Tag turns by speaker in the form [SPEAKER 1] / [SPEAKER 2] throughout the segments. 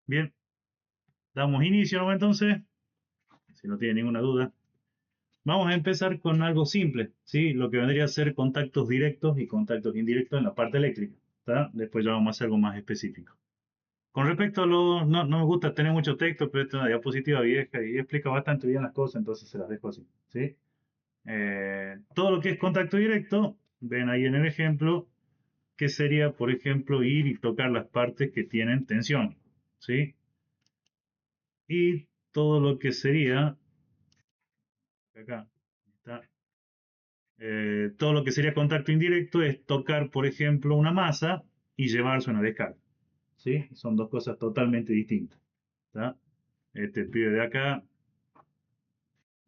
[SPEAKER 1] Bien, damos inicio, ¿no? Entonces, si no tiene ninguna duda. Vamos a empezar con algo simple, ¿sí? Lo que vendría a ser contactos directos y contactos indirectos en la parte eléctrica, ¿tá? Después ya vamos a hacer algo más específico. Con respecto a los... No, no me gusta tener mucho texto, pero esta es una diapositiva vieja y explica bastante bien las cosas, entonces se las dejo así, ¿sí? Todo lo que es contacto directo, ven ahí en el ejemplo, que sería, por ejemplo, ir y tocar las partes que tienen tensión, ¿sí? Y todo lo que sería, acá está, todo lo que sería contacto indirecto es tocar, por ejemplo, una masa y llevarse una descarga, ¿sí? Son dos cosas totalmente distintas, ¿tá? Este pibe de acá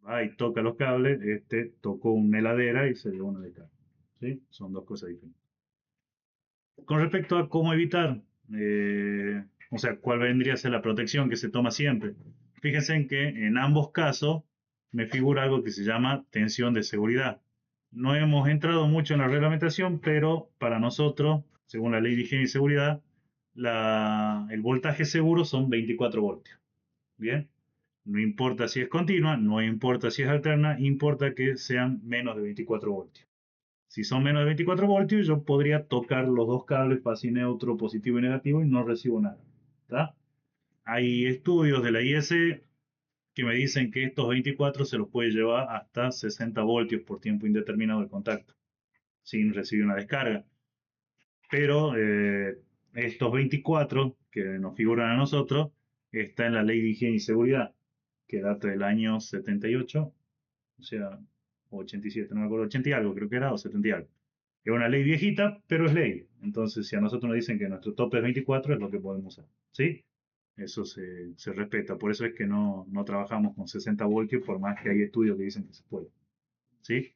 [SPEAKER 1] va y toca los cables, este tocó una heladera y se llevó una descarga, ¿sí? Son dos cosas diferentes. Con respecto a cómo evitar, o sea, cuál vendría a ser la protección que se toma siempre. Fíjense en que en ambos casos me figura algo que se llama tensión de seguridad. No hemos entrado mucho en la reglamentación, pero para nosotros, según la ley de higiene y seguridad, el voltaje seguro son 24 voltios. Bien, no importa si es continua, no importa si es alterna, importa que sean menos de 24 voltios. Si son menos de 24 voltios, yo podría tocar los dos cables fase y neutro, positivo y negativo, y no recibo nada. ¿Tá? Hay estudios de la IS que me dicen que estos 24 se los puede llevar hasta 60 voltios por tiempo indeterminado de contacto, sin recibir una descarga. Pero estos 24 que nos figuran a nosotros, está en la ley de higiene y seguridad, que data del año 78, o sea, 87, no me acuerdo, 80 y algo creo que era, o 70 y algo. Es una ley viejita, pero es ley. Entonces, si a nosotros nos dicen que nuestro tope es 24, es lo que podemos usar. ¿Sí? Eso se respeta. Por eso es que no trabajamos con 60 voltios, por más que hay estudios que dicen que se puede. ¿Sí?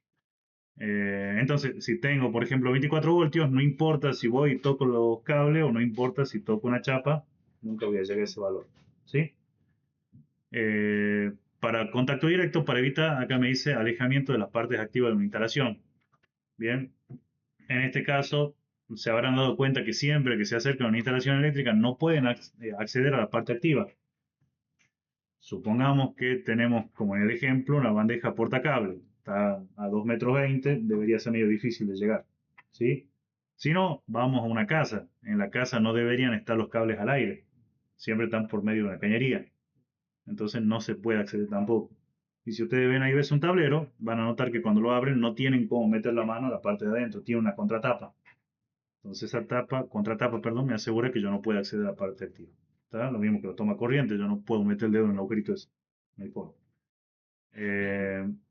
[SPEAKER 1] Entonces, si tengo, por ejemplo, 24 voltios, no importa si voy y toco los cables o no importa si toco una chapa, nunca voy a llegar a ese valor. ¿Sí? Para contacto directo, para evitar, acá me dice alejamiento de las partes activas de una instalación. Bien, en este caso, se habrán dado cuenta que siempre que se acercan a una instalación eléctrica no pueden acceder a la parte activa. Supongamos que tenemos, como en el ejemplo, una bandeja portacable. Está a 2 metros 20, debería ser medio difícil de llegar. ¿Sí? Si no, vamos a una casa. En la casa no deberían estar los cables al aire. Siempre están por medio de una cañería. Entonces no se puede acceder tampoco. Y si ustedes ven ahí ves un tablero, van a notar que cuando lo abren no tienen cómo meter la mano a la parte de adentro, tiene una contratapa. Entonces esa tapa, contratapa, perdón, me asegura que yo no puedo acceder a la parte activa. ¿Está? Lo mismo que la toma corriente, yo no puedo meter el dedo en el agujerito ese. No hay forma.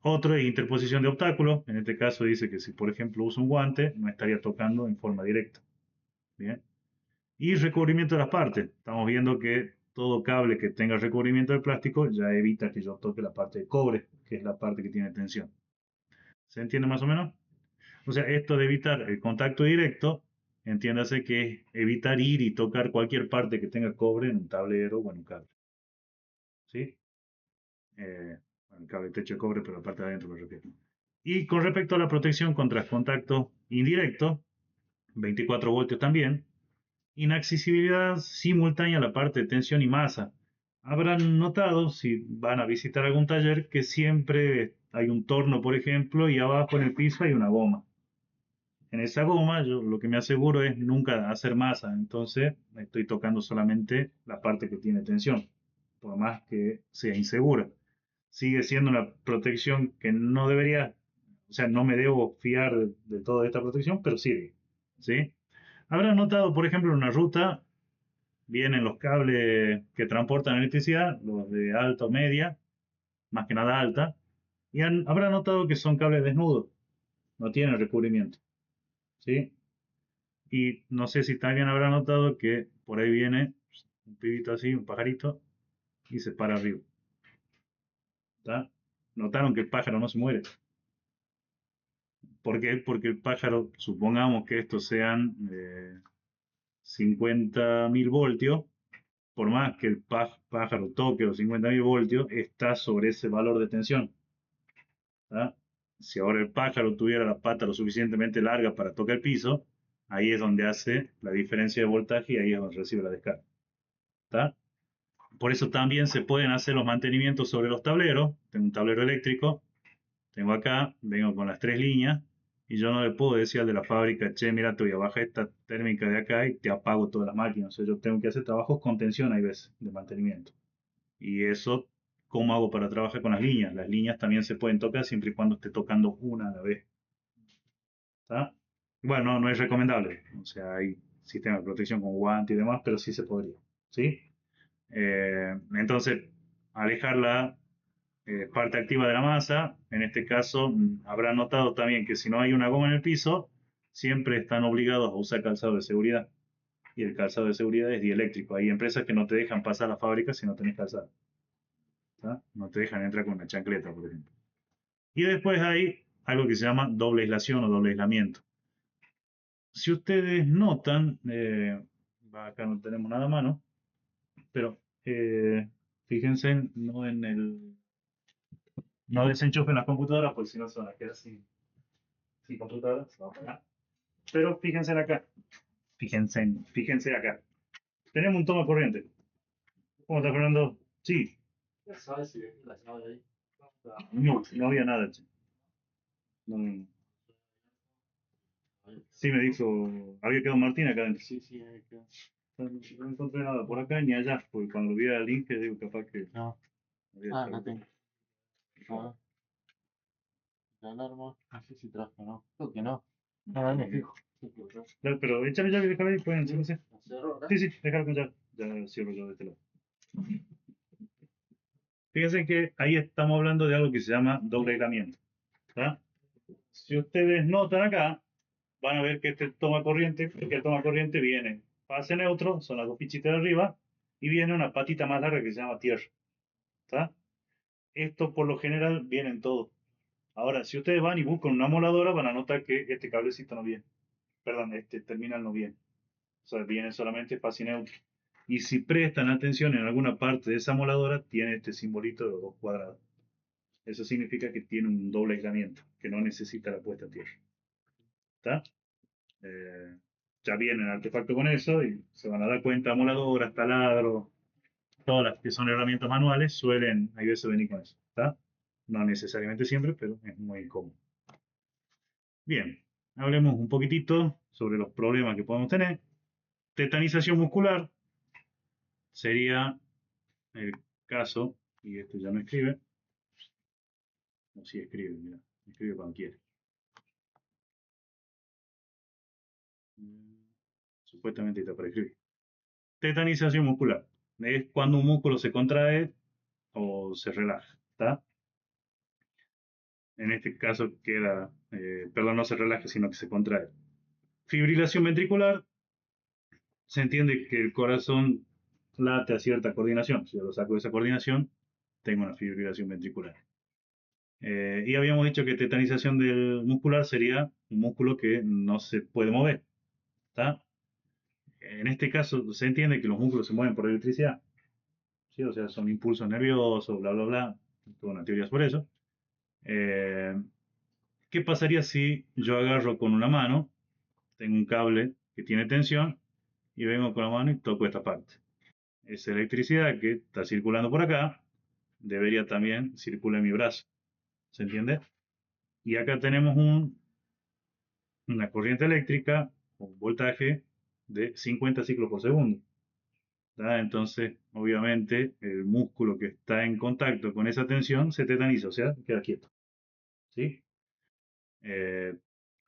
[SPEAKER 1] Otro es interposición de obstáculos. En este caso dice que si por ejemplo uso un guante, no estaría tocando en forma directa. Bien. Y recubrimiento de las partes. Estamos viendo que todo cable que tenga recubrimiento de plástico ya evita que yo toque la parte de cobre, que es la parte que tiene tensión. ¿Se entiende más o menos? O sea, esto de evitar el contacto directo, entiéndase que es evitar ir y tocar cualquier parte que tenga cobre en un tablero o en un cable. ¿Sí? Bueno, el cable techo de cobre, pero la parte de adentro me refiero. Y con respecto a la protección contra contacto indirecto, 24 voltios también, inaccesibilidad simultánea a la parte de tensión y masa. Habrán notado, si van a visitar algún taller, que siempre hay un torno, por ejemplo, y abajo en el piso hay una goma. En esa goma, yo lo que me aseguro es nunca hacer masa, entonces estoy tocando solamente la parte que tiene tensión, por más que sea insegura. Sigue siendo una protección que no debería, o sea, no me debo fiar de toda esta protección, pero sirve, ¿sí? Habrán notado, por ejemplo, en una ruta vienen los cables que transportan electricidad, los de alta o media, más que nada alta, y habrán notado que son cables desnudos, no tienen recubrimiento, ¿sí? Y no sé si también habrán notado que por ahí viene un pibito así, un pajarito, y se para arriba, ¿está? Notaron que el pájaro no se muere. ¿Por qué? Porque el pájaro, supongamos que estos sean 50.000 voltios, por más que el pájaro toque los 50.000 voltios, está sobre ese valor de tensión. ¿Tá? Si ahora el pájaro tuviera la pata lo suficientemente larga para tocar el piso, ahí es donde hace la diferencia de voltaje y ahí es donde recibe la descarga. ¿Tá? Por eso también se pueden hacer los mantenimientos sobre los tableros. Tengo un tablero eléctrico, tengo acá, vengo con las tres líneas, y yo no le puedo decir al de la fábrica, che, mira, te voy a bajar esta térmica de acá y te apago todas las máquinas. O sea, yo tengo que hacer trabajos con tensión, hay veces, de mantenimiento. Y eso, ¿cómo hago para trabajar con las líneas? Las líneas también se pueden tocar siempre y cuando esté tocando una a la vez. ¿Está? Bueno, no es recomendable. O sea, hay sistemas de protección con guante y demás, pero sí se podría. ¿Sí? Entonces, alejar la parte activa de la masa, en este caso, habrán notado también que si no hay una goma en el piso, siempre están obligados a usar calzado de seguridad. Y el calzado de seguridad es dieléctrico. Hay empresas que no te dejan pasar a la fábrica si no tenés calzado. ¿Tá? No te dejan entrar con una chancleta, por ejemplo. Y después hay algo que se llama doble aislación o doble aislamiento. Si ustedes notan, acá no tenemos nada a mano, pero fíjense no en el... No desenchufen las computadoras, porque si no se van a quedar sin computadoras. Pero fíjense acá. Fíjense acá. Tenemos un toma corriente. ¿Cómo está, Fernando? Sí.
[SPEAKER 2] ¿Sabes si la llave ahí?
[SPEAKER 1] No, no había nada, che. No. Sí, me dijo, había quedado Martín acá adentro.
[SPEAKER 2] Sí, sí, ahí quedó.
[SPEAKER 1] No encontré nada por acá ni allá, porque cuando vi el link, digo, capaz que
[SPEAKER 2] No.
[SPEAKER 1] había
[SPEAKER 2] Ah,
[SPEAKER 1] estado.
[SPEAKER 2] acá tengo. A ver, la alarma. No sé si trajo o no. Creo que no. No, ahí me fijo.
[SPEAKER 1] Dale, pero échale llave y déjala ahí, pueden, sí, no sé.
[SPEAKER 2] ¿La cerro acá?
[SPEAKER 1] Sí, sí, déjala con llave. Ya cierro yo de este lado. Fíjense que ahí estamos hablando de algo que se llama doble aislamiento. ¿Tá? Si ustedes notan acá, van a ver que este toma corriente, que el toma corriente viene fase neutro, son las dos pichitas de arriba, y viene una patita más larga que se llama tierra. ¿Tá? Esto por lo general viene en todo. Ahora, si ustedes van y buscan una moladora, van a notar que este cablecito no viene. Perdón, este terminal no viene. O sea, viene solamente fase neutro. Y si prestan atención en alguna parte de esa moladora, tiene este simbolito de los dos cuadrados. Eso significa que tiene un doble aislamiento, que no necesita la puesta a tierra. ¿Está? Ya viene el artefacto con eso y se van a dar cuenta, amoladoras, taladros, todas las que son herramientas manuales suelen, hay veces venir con eso. ¿Está? No necesariamente siempre, pero es muy común. Bien, hablemos un poquitito sobre los problemas que podemos tener. Tetanización muscular sería el caso, y esto ya no escribe, no, sí escribe, mira, escribe cuando quiere. Supuestamente está para escribir. Tetanización muscular es cuando un músculo se contrae o se relaja, ¿está? En este caso queda, perdón, no se relaja, sino que se contrae. Fibrilación ventricular, se entiende que el corazón late a cierta coordinación. Si yo lo saco de esa coordinación, tengo una fibrilación ventricular. Y habíamos dicho que tetanización del muscular sería un músculo que no se puede mover. ¿Está? En este caso se entiende que los músculos se mueven por electricidad. ¿Sí? O sea, son impulsos nerviosos, bla, bla, bla. Toda una teoría sobre eso. Eh, ¿Qué pasaría si yo agarro con una mano, tengo un cable que tiene tensión, y vengo con la mano y toco esta parte? Esa electricidad que está circulando por acá debería también circular en mi brazo. ¿Se entiende? Y acá tenemos una corriente eléctrica, un voltaje de 50 ciclos por segundo. ¿Tá? Entonces, obviamente, el músculo que está en contacto con esa tensión se tetaniza, o sea, queda quieto. ¿Sí? Eh,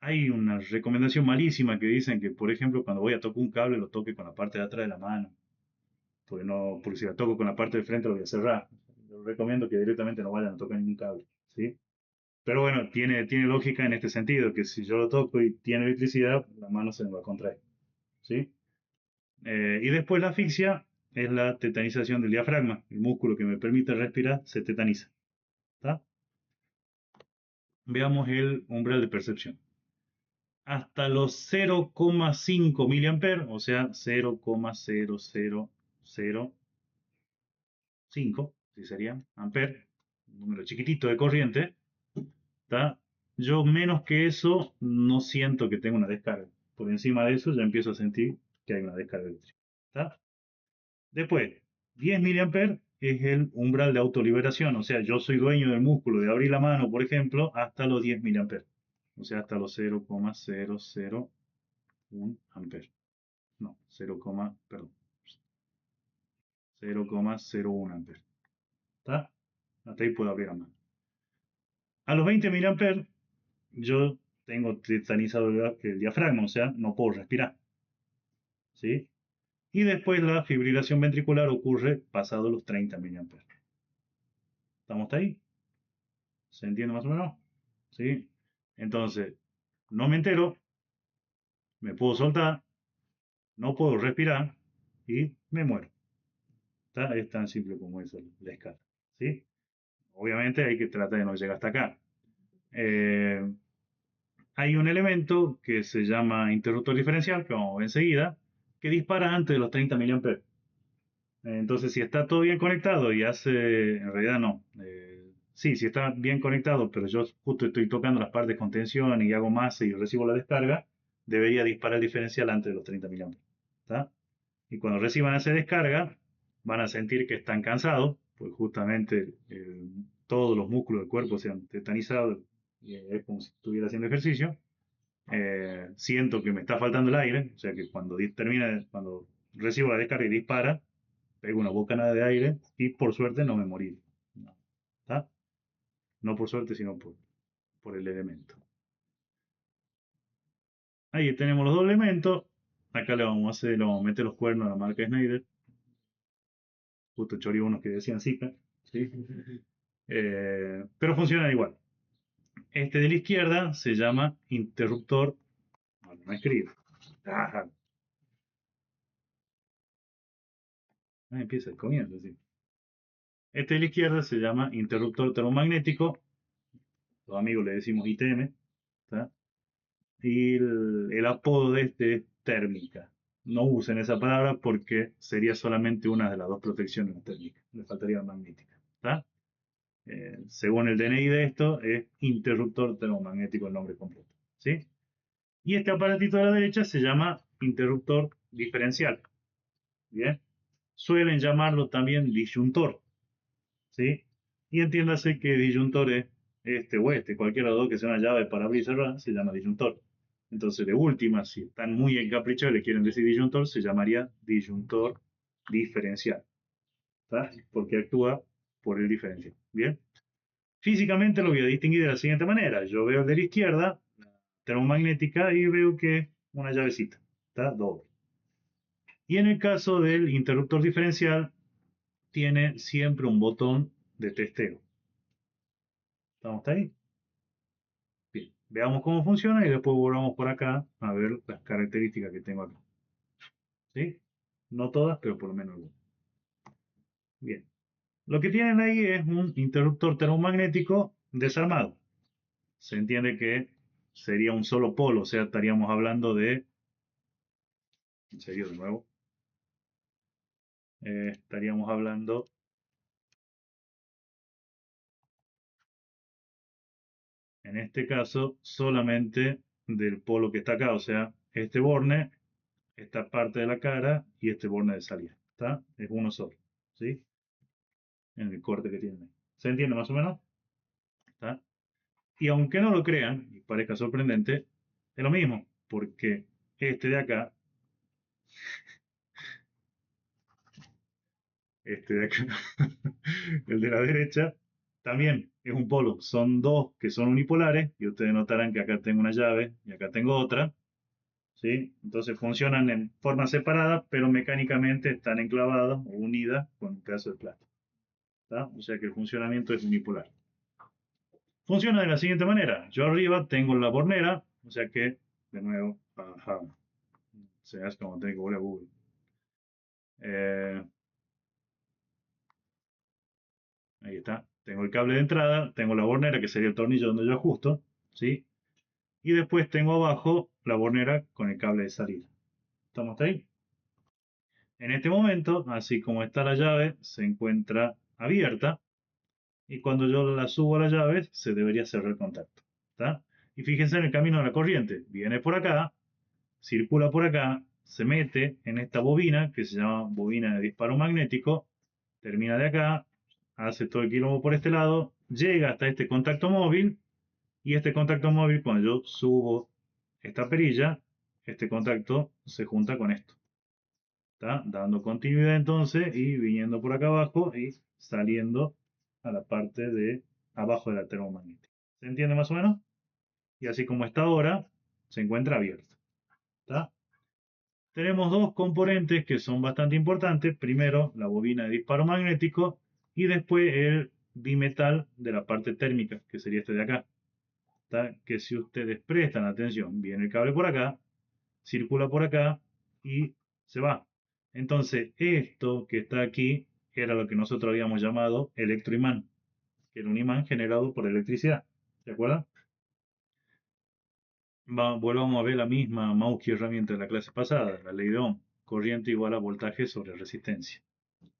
[SPEAKER 1] Hay una recomendación malísima que dicen que, por ejemplo, cuando voy a tocar un cable, lo toque con la parte de atrás de la mano. Porque, no, porque si la toco con la parte de frente, lo voy a cerrar. Yo recomiendo que directamente no vayan a tocar ningún cable. ¿Sí? Pero bueno, tiene lógica en este sentido, que si yo lo toco y tiene electricidad, la mano se me va a contraer. ¿Sí? Y después la asfixia es la tetanización del diafragma. El músculo que me permite respirar se tetaniza. ¿Tá? Veamos el umbral de percepción. Hasta los 0,5 miliamperes, o sea, 0,0005, si sería amper, un número chiquitito de corriente, ¿tá? Yo menos que eso no siento que tenga una descarga. Por encima de eso ya empiezo a sentir que hay una descarga eléctrica. ¿Tá? Después, 10 miliamperes es el umbral de autoliberación, o sea, yo soy dueño del músculo de abrir la mano, por ejemplo, hasta los 10 miliamperes, o sea, hasta los 0,001 amperes. No, 0, perdón, 0,01 amperes. ¿Está? Hasta ahí puedo abrir la mano. A los 20 miliamperes yo tengo tetanizado el diafragma, o sea, no puedo respirar. ¿Sí? Y después la fibrilación ventricular ocurre pasado los 30 miliamperes. ¿Estamos hasta ahí? ¿Se entiende más o menos? ¿Sí? Entonces, no me entero, me puedo soltar, no puedo respirar y me muero. ¿Está? Es tan simple como eso la escala. ¿Sí? Obviamente hay que tratar de no llegar hasta acá. Eh, Hay un elemento que se llama interruptor diferencial, que vamos a ver enseguida, que dispara antes de los 30 miliamperes. Entonces, si está todo bien conectado y hace, en realidad no, sí, si está bien conectado, pero yo justo estoy tocando las partes con tensión y hago masa y recibo la descarga, debería disparar el diferencial antes de los 30 miliamperes. ¿Está? Y cuando reciban esa descarga, van a sentir que están cansados, pues justamente todos los músculos del cuerpo se han tetanizado, y es como si estuviera haciendo ejercicio. Siento que me está faltando el aire, o sea que cuando termina, cuando recibo la descarga y dispara, pego una bocanada de aire y por suerte no me morí. No, ¿está? No por suerte, sino por el elemento. Ahí tenemos los dos elementos. Acá le vamos a meter los cuernos a la marca Schneider. Justo choré unos que decían Zika. ¿Sí? Pero funcionan igual. Este de la izquierda se llama interruptor. No escribe. Ah, empieza el comienzo, sí. Este de la izquierda se llama interruptor termomagnético. Los amigos le decimos ITM. ¿Está? Y el apodo de este es térmica. No usen esa palabra porque sería solamente una de las dos protecciones térmicas. Le faltaría la magnética. ¿Está? Según el DNI de esto, es interruptor termomagnético el nombre completo. ¿Sí? Y este aparatito de la derecha se llama interruptor diferencial. Bien. Suelen llamarlo también disyuntor. ¿Sí? Y entiéndase que disyuntor es este o este, cualquiera de los dos que sea una llave para abrir y cerrar, se llama disyuntor. Entonces, de última, si están muy encaprichados y le quieren decir disyuntor, se llamaría disyuntor diferencial. ¿Está? Porque actúa por el diferencial. Bien. Físicamente lo voy a distinguir de la siguiente manera. Yo veo el de la izquierda, termomagnética, y veo que es una llavecita. ¿Está? Doble. Y en el caso del interruptor diferencial, tiene siempre un botón de testeo. ¿Estamos hasta ahí? Bien, veamos cómo funciona y después volvamos por acá a ver las características que tengo acá. ¿Sí? No todas, pero por lo menos algunas. Bien. Lo que tienen ahí es un interruptor termomagnético desarmado. Se entiende que sería un solo polo, o sea, estaríamos hablando de... En serio, de nuevo. Estaríamos hablando, en este caso, solamente del polo que está acá, o sea, este borne, esta parte de la cara y este borne de salida. ¿Está? Es uno solo. ¿Sí? En el corte que tienen ahí. ¿Se entiende más o menos? ¿Está? Y aunque no lo crean, y parezca sorprendente, es lo mismo, porque este de acá, este de acá, el de la derecha, también es un polo. Son dos que son unipolares, y ustedes notarán que acá tengo una llave y acá tengo otra. ¿Sí? Entonces funcionan en forma separada, pero mecánicamente están enclavadas o unidas con un pedazo de plástico. ¿Está? O sea que el funcionamiento es unipolar. Funciona de la siguiente manera. Yo arriba tengo la bornera, o sea que, de nuevo, ajá, se hace como tengo que volver a Google. Eh, Ahí está. Tengo el cable de entrada, tengo la bornera, que sería el tornillo donde yo ajusto, ¿sí? Y después tengo abajo la bornera con el cable de salida. ¿Estamos hasta ahí? En este momento, así como está la llave, se encuentra abierta y cuando yo la subo a la llave, se debería cerrar el contacto. ¿Está? Y fíjense en el camino de la corriente. Viene por acá, circula por acá, se mete en esta bobina que se llama bobina de disparo magnético termina de acá, hace todo el quilombo por este lado, llega hasta este contacto móvil, y este contacto móvil, cuando yo subo esta perilla, este contacto se junta con esto. ¿Está? Dando continuidad entonces y viniendo por acá abajo y saliendo a la parte de abajo de la termomagnética. ¿Se entiende más o menos? Y así como está ahora, se encuentra abierto. ¿Está? Tenemos dos componentes que son bastante importantes. Primero, la bobina de disparo magnético y después el bimetal de la parte térmica, que sería este de acá. ¿Está? Que si ustedes prestan atención, viene el cable por acá, circula por acá y se va. Entonces, esto que está aquí era lo que nosotros habíamos llamado electroimán, que era un imán generado por electricidad. ¿De acuerdo? Volvamos a ver la misma Mauky herramienta de la clase pasada, la ley de Ohm, corriente igual a voltaje sobre resistencia.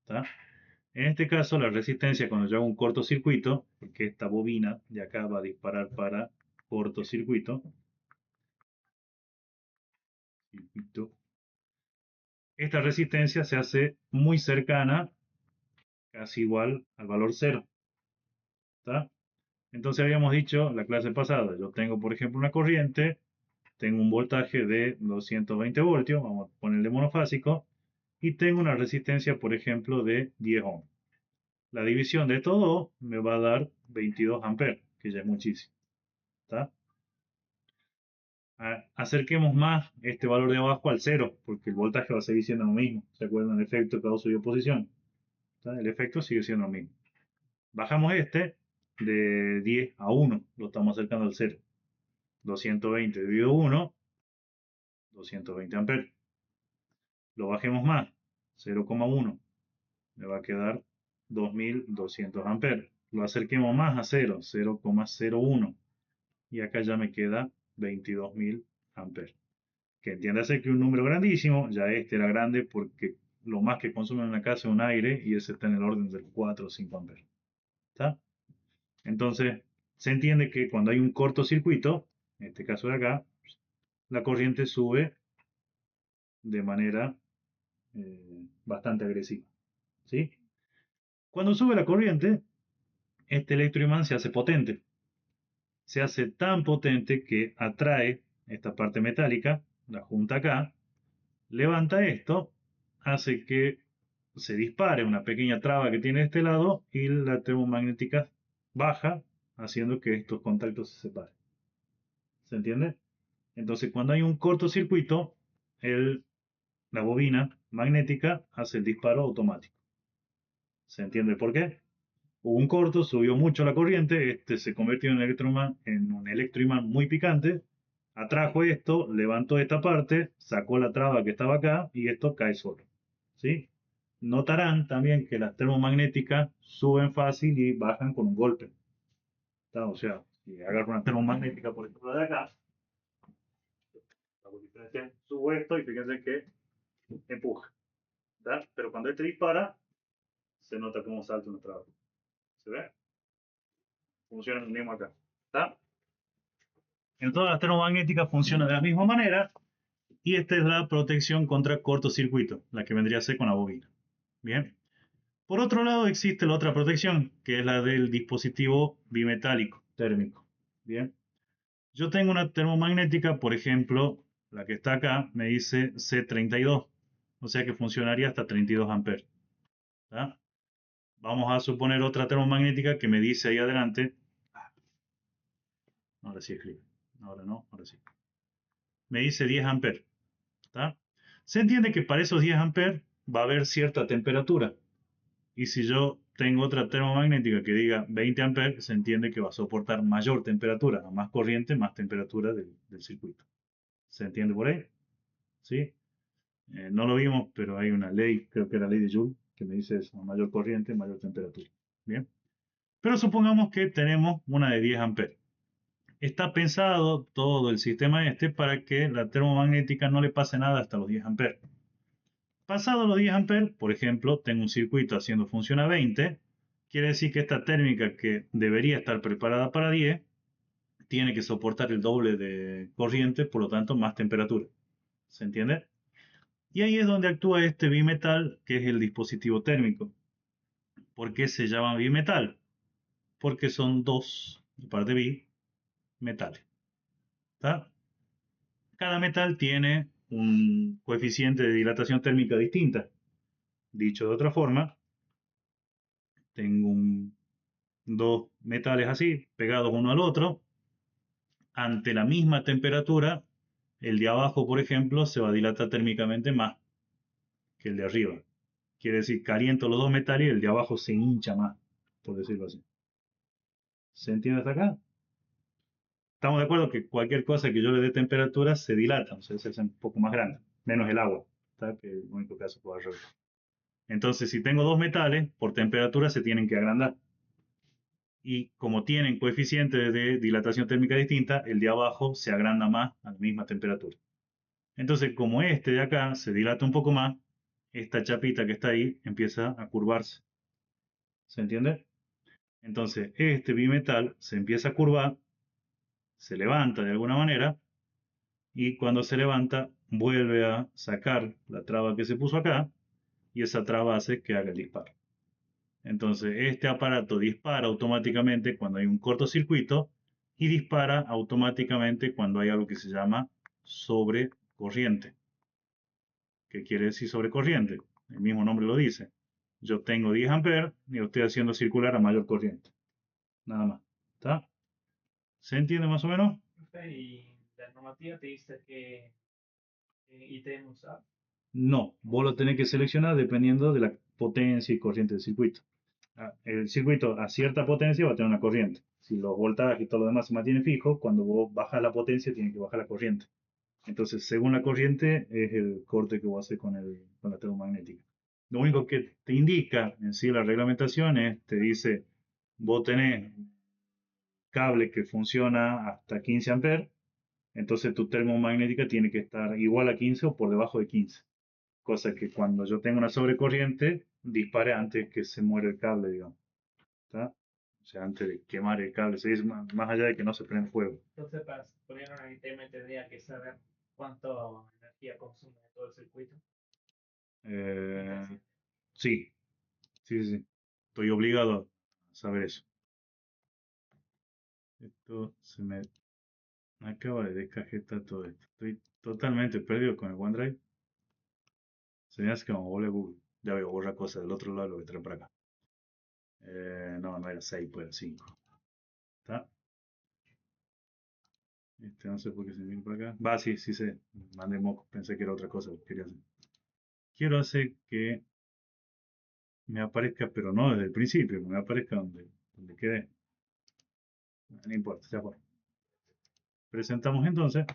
[SPEAKER 1] ¿Está? En este caso, la resistencia, cuando yo hago un cortocircuito, porque esta bobina de acá va a disparar para cortocircuito, esta resistencia se hace muy cercana, casi igual al valor cero. ¿Está? Entonces habíamos dicho la clase pasada, yo tengo por ejemplo una corriente, tengo un voltaje de 220 voltios, vamos a ponerle monofásico, y tengo una resistencia por ejemplo de 10 ohms. La división de todo me va a dar 22 amperes, que ya es muchísimo. ¿Está? Acerquemos más este valor de abajo al cero, porque el voltaje va a seguir siendo lo mismo. ¿Se acuerdan del efecto causa y oposición? ¿Está? El efecto sigue siendo lo mismo. Bajamos este de 10 a 1, lo estamos acercando al 0. 220 dividido 1, 220 amperes. Lo bajemos más, 0,1, me va a quedar 2200 amperes. Lo acerquemos más a 0, 0,01, y acá ya me queda 22.000 amperes. Que entiéndase que un número grandísimo, ya este era grande porque lo más que consume en una casa es un aire y ese está en el orden del 4 o 5 amperes. ¿Está? Entonces, se entiende que cuando hay un cortocircuito, en este caso de acá, la corriente sube de manera bastante agresiva. ¿Sí? Cuando sube la corriente, este electroimán se hace potente. Se hace tan potente que atrae esta parte metálica, la junta acá, levanta esto, hace que se dispare una pequeña traba que tiene este lado y la termomagnética baja, haciendo que estos contactos se separen. ¿Se entiende? Entonces, cuando hay un cortocircuito, la bobina magnética hace el disparo automático. ¿Se entiende por qué? Hubo un corto, subió mucho la corriente, este se convirtió en un electroimán muy picante, atrajo esto, levantó esta parte, sacó la traba que estaba acá y esto cae solo. ¿Sí? Notarán también que las termomagnéticas suben fácil y bajan con un golpe. ¿Está? O sea, si agarro una termomagnética por ejemplo de acá, subo esto y fíjense que empuja. ¿Está? Pero cuando este dispara, se nota cómo salta una traba. ¿Se ve? Funciona lo mismo acá. ¿Está? En todas las termomagnéticas funciona de la misma manera y esta es la protección contra cortocircuito, la que vendría a ser con la bobina. Bien. Por otro lado existe la otra protección, que es la del dispositivo bimetálico térmico. Bien. Yo tengo una termomagnética, por ejemplo, la que está acá, me dice C32, o sea que funcionaría hasta 32 amperes. ¿Tá? Vamos a suponer otra termomagnética que me dice ahí adelante, ahora sí escribe, ahora no, ahora sí. Me dice 10 amperes. ¿Tá? Se entiende que para esos 10 amperes va a haber cierta temperatura. Y si yo tengo otra termomagnética que diga 20 amperes, se entiende que va a soportar mayor temperatura, a más corriente, más temperatura del circuito. ¿Se entiende por ahí? ¿Sí? No lo vimos, pero hay una ley, creo que era la ley de Joule, que me dice eso, a mayor corriente, mayor temperatura. Bien. Pero supongamos que tenemos una de 10 amperes. Está pensado todo el sistema este para que la termomagnética no le pase nada hasta los 10 amperes. Pasado los 10 amperes, por ejemplo, tengo un circuito haciendo función a 20, quiere decir que esta térmica que debería estar preparada para 10, tiene que soportar el doble de corriente, por lo tanto más temperatura. ¿Se entiende? Y ahí es donde actúa este bimetal, que es el dispositivo térmico. ¿Por qué se llama bimetal? Porque son dos, de parte bi, metales. ¿Está? Cada metal tiene un coeficiente de dilatación térmica distinta. Dicho de otra forma, tengo dos metales así, pegados uno al otro. Ante la misma temperatura, el de abajo, por ejemplo, se va a dilatar térmicamente más que el de arriba. Quiere decir, caliento los dos metales y el de abajo se hincha más, por decirlo así. ¿Se entiende hasta acá? Estamos de acuerdo que cualquier cosa que yo le dé temperatura se dilata, o sea, se hace un poco más grande, menos el agua, ¿está? Que es el único caso que va a hacer. Entonces, si tengo dos metales, por temperatura se tienen que agrandar. Y como tienen coeficientes de dilatación térmica distinta, el de abajo se agranda más a la misma temperatura. Entonces, como este de acá se dilata un poco más, esta chapita que está ahí empieza a curvarse. ¿Se entiende? Entonces, este bimetal se empieza a curvar, se levanta de alguna manera, y cuando se levanta, vuelve a sacar la traba que se puso acá, y esa traba hace que haga el disparo. Entonces, este aparato dispara automáticamente cuando hay un cortocircuito y dispara automáticamente cuando hay algo que se llama sobrecorriente. ¿Qué quiere decir sobrecorriente? El mismo nombre lo dice. Yo tengo 10 amperes y lo estoy haciendo circular a mayor corriente. Nada más. ¿Está? ¿Se entiende más o menos?
[SPEAKER 3] Y la normativa te dice que ítem usar.
[SPEAKER 1] No, vos lo tenés que seleccionar dependiendo de la potencia y corriente del circuito. El circuito a cierta potencia va a tener una corriente. Si los voltajes y todo lo demás se mantiene fijo, cuando vos bajas la potencia, tiene que bajar la corriente. Entonces, según la corriente, es el corte que vos haces con la termomagnética. Lo único que te indica en sí la reglamentación es, te dice, vos tenés cable que funciona hasta 15 amperes, entonces tu termomagnética tiene que estar igual a 15 o por debajo de 15. Cosa que cuando yo tengo una sobrecorriente, dispare antes que se muera el cable, digamos. ¿Está? O sea, antes de quemar el cable, se dice más allá de que no se prende fuego.
[SPEAKER 3] Entonces, para poner un ítem tendría que saber cuánto energía consume todo el circuito.
[SPEAKER 1] Sí, sí, sí. Estoy obligado a saber eso. Esto se me acaba de descajetar todo esto. Estoy totalmente perdido con el OneDrive. Se me hace como volver a Google. Ya veo, borra cosas del otro lado, lo voy a traer para acá. No, no era 6, pues era 5. ¿Está? No sé por qué se me vino para acá. Va, sí, sí sé. Mandé moco. Pensé que era otra cosa que quería hacer. Quiero hacer que me aparezca, pero no desde el principio, que me aparezca donde quede. No importa, ya fue. Presentamos entonces.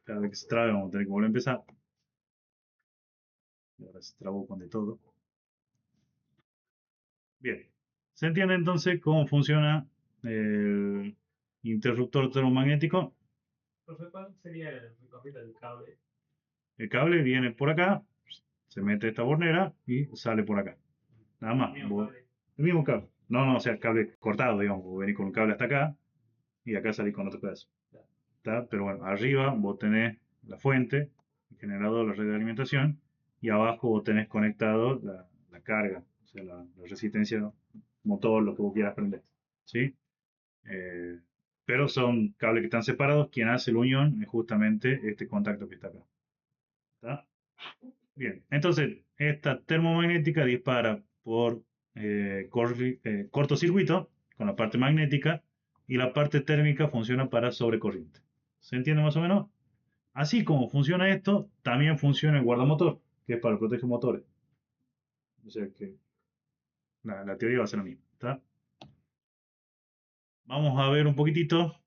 [SPEAKER 1] Cada vez que se trabe vamos a tener que volver a empezar. Y ahora se trabó con de todo. Bien. ¿Se entiende entonces cómo funciona el interruptor termomagnético?
[SPEAKER 3] Profe, ¿cuál sería el recorrido del cable?
[SPEAKER 1] El cable viene por acá, se mete esta bornera y sale por acá. Nada más. El mismo cable. No, no, o sea, cable cortado, digamos. Vos venís con un cable hasta acá y acá salís con otro pedazo. ¿Está? Pero bueno, arriba vos tenés la fuente, el generador, la red de alimentación, y abajo vos tenés conectado la carga, o sea, la resistencia motor, lo que vos quieras prender. ¿Sí? Eh, pero son cables que están separados. Quien hace la unión es justamente este contacto que está acá. ¿Está? Bien, entonces esta termomagnética dispara por cortocircuito con la parte magnética y la parte térmica funciona para sobrecorriente. ¿Se entiende más o menos? Así como funciona esto, también funciona el guardamotor, que es para proteger motores. O sea que la teoría va a ser la misma. ¿Está? Vamos a ver un poquitito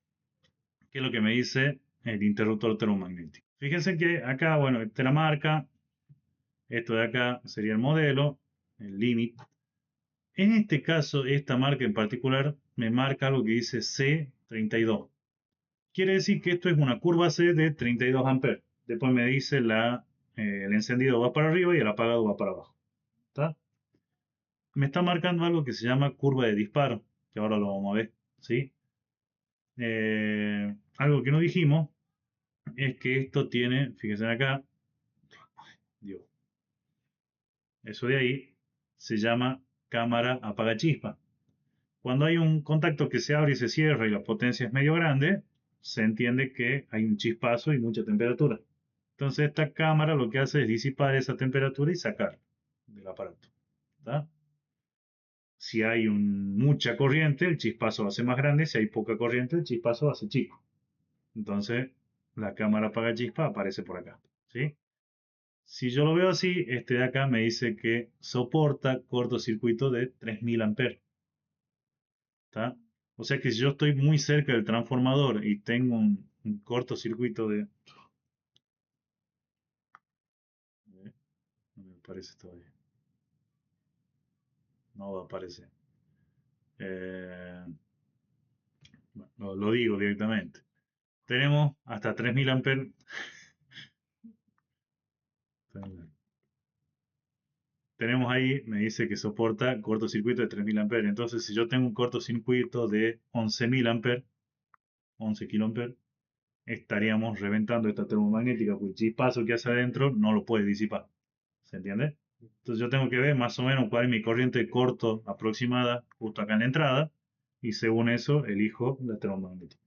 [SPEAKER 1] qué es lo que me dice el interruptor termomagnético. Fíjense que acá, bueno, esta es la marca, esto de acá sería el modelo, el límite. En este caso, esta marca en particular me marca algo que dice C32. Quiere decir que esto es una curva C de 32 amperes. Después me dice el encendido va para arriba y el apagado va para abajo. ¿Está? Me está marcando algo que se llama curva de disparo, que ahora lo vamos a ver. ¿Sí? Algo que no dijimos es que esto tiene, fíjense acá, Dios, eso de ahí se llama cámara apaga chispa. Cuando hay un contacto que se abre y se cierra y la potencia es medio grande, se entiende que hay un chispazo y mucha temperatura. Entonces esta cámara lo que hace es disipar esa temperatura y sacar del aparato. ¿Tá? Si hay mucha corriente, el chispazo va a ser más grande. Si hay poca corriente, el chispazo va a ser chico. Entonces la cámara apaga chispa aparece por acá. ¿Sí? Si yo lo veo así, este de acá me dice que soporta cortocircuito de 3000 amperes. ¿Tá? O sea que si yo estoy muy cerca del transformador y tengo un cortocircuito de... No me aparece todavía. No va a aparecer. Bueno, lo digo directamente. Tenemos hasta 3000 amperes. Tenemos ahí, me dice que soporta cortocircuito de 3000 amperes. Entonces, si yo tengo un cortocircuito de 11000 amperes, 11 kiloamperes, estaríamos reventando esta termomagnética, porque el chispazo que hace adentro no lo puede disipar. ¿Se entiende? Entonces yo tengo que ver más o menos cuál es mi corriente de corto aproximada justo acá en la entrada, y según eso elijo la termomagnética.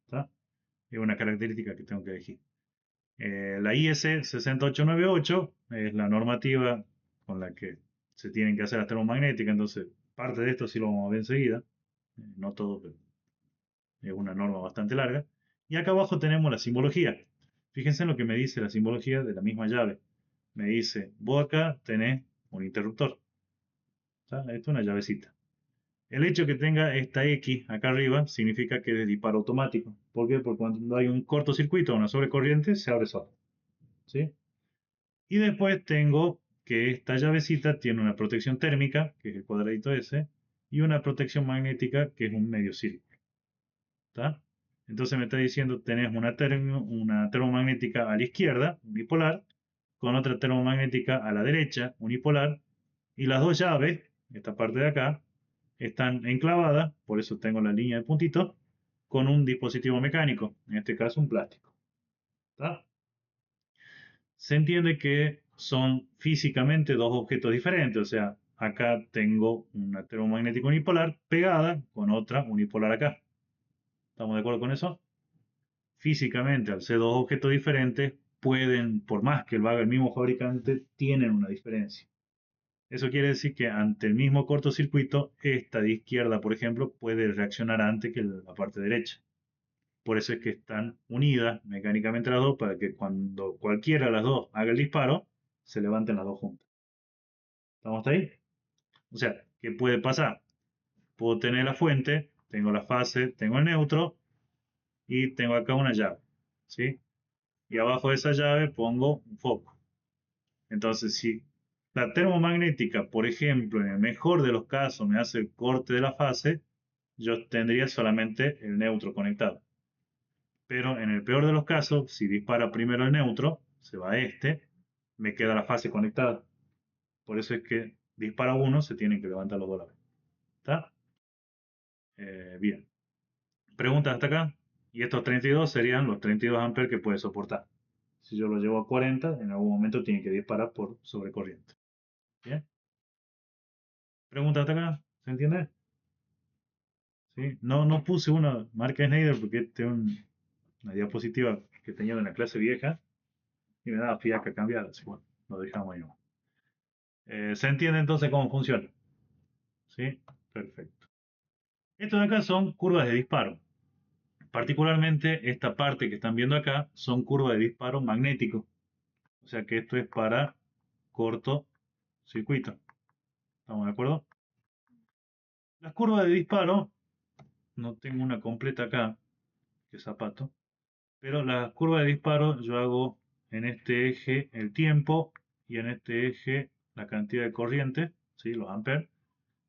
[SPEAKER 1] ¿Está? Es una característica que tengo que elegir. La IS 6898 es la normativa con la que se tienen que hacer las termomagnéticas, entonces parte de esto sí lo vamos a ver enseguida, no todo, pero es una norma bastante larga. Y acá abajo tenemos la simbología. Fíjense en lo que me dice la simbología de la misma llave. Me dice, vos acá tenés un interruptor. Esto es una llavecita. El hecho que tenga esta X acá arriba significa que es de disparo automático. ¿Por qué? Porque cuando hay un cortocircuito o una sobrecorriente, se abre solo. ¿Sí? Y después tengo que esta llavecita tiene una protección térmica, que es el cuadradito ese, y una protección magnética, que es un medio círculo. ¿Está? Entonces me está diciendo, tenés una termomagnética a la izquierda, unipolar, con otra termomagnética a la derecha, unipolar, y las dos llaves, esta parte de acá, están enclavadas, por eso tengo la línea de puntitos, con un dispositivo mecánico, en este caso un plástico. ¿Está? Se entiende que son físicamente dos objetos diferentes, o sea, acá tengo una termomagnética unipolar pegada con otra unipolar acá. ¿Estamos de acuerdo con eso? Físicamente, al ser dos objetos diferentes, pueden, por más que lo haga el mismo fabricante, tienen una diferencia. Eso quiere decir que ante el mismo cortocircuito, esta de izquierda, por ejemplo, puede reaccionar antes que la parte derecha. Por eso es que están unidas mecánicamente las dos para que cuando cualquiera de las dos haga el disparo, se levanten las dos juntas. ¿Estamos hasta ahí? O sea, ¿qué puede pasar? Puedo tener la fuente, tengo la fase, tengo el neutro y tengo acá una llave. ¿Sí? Y abajo de esa llave pongo un foco. Entonces, si la termomagnética, por ejemplo, en el mejor de los casos me hace el corte de la fase, yo tendría solamente el neutro conectado. Pero en el peor de los casos, si dispara primero el neutro, se va a este, me queda la fase conectada. Por eso es que dispara uno, se tienen que levantar los dos a la vez. ¿Está? Bien. Preguntas hasta acá. Y estos 32 serían los 32 amperes que puede soportar. Si yo lo llevo a 40, en algún momento tiene que disparar por sobrecorriente. Bien. Preguntas hasta acá. ¿Se entiende? ¿Sí? No puse una marca Schneider porque tengo una diapositiva que tenía en la clase vieja y me daba fiaca cambiar. Así bueno, lo dejamos ahí. ¿Se entiende entonces cómo funciona? ¿Sí? Perfecto. Estos de acá son curvas de disparo. Particularmente esta parte que están viendo acá son curvas de disparo magnético. O sea que esto es para cortocircuito. ¿Estamos de acuerdo? Las curvas de disparo, no tengo una completa acá, que zapato, pero las curvas de disparo yo hago en este eje el tiempo y en este eje la cantidad de corriente, ¿sí? Los amperes.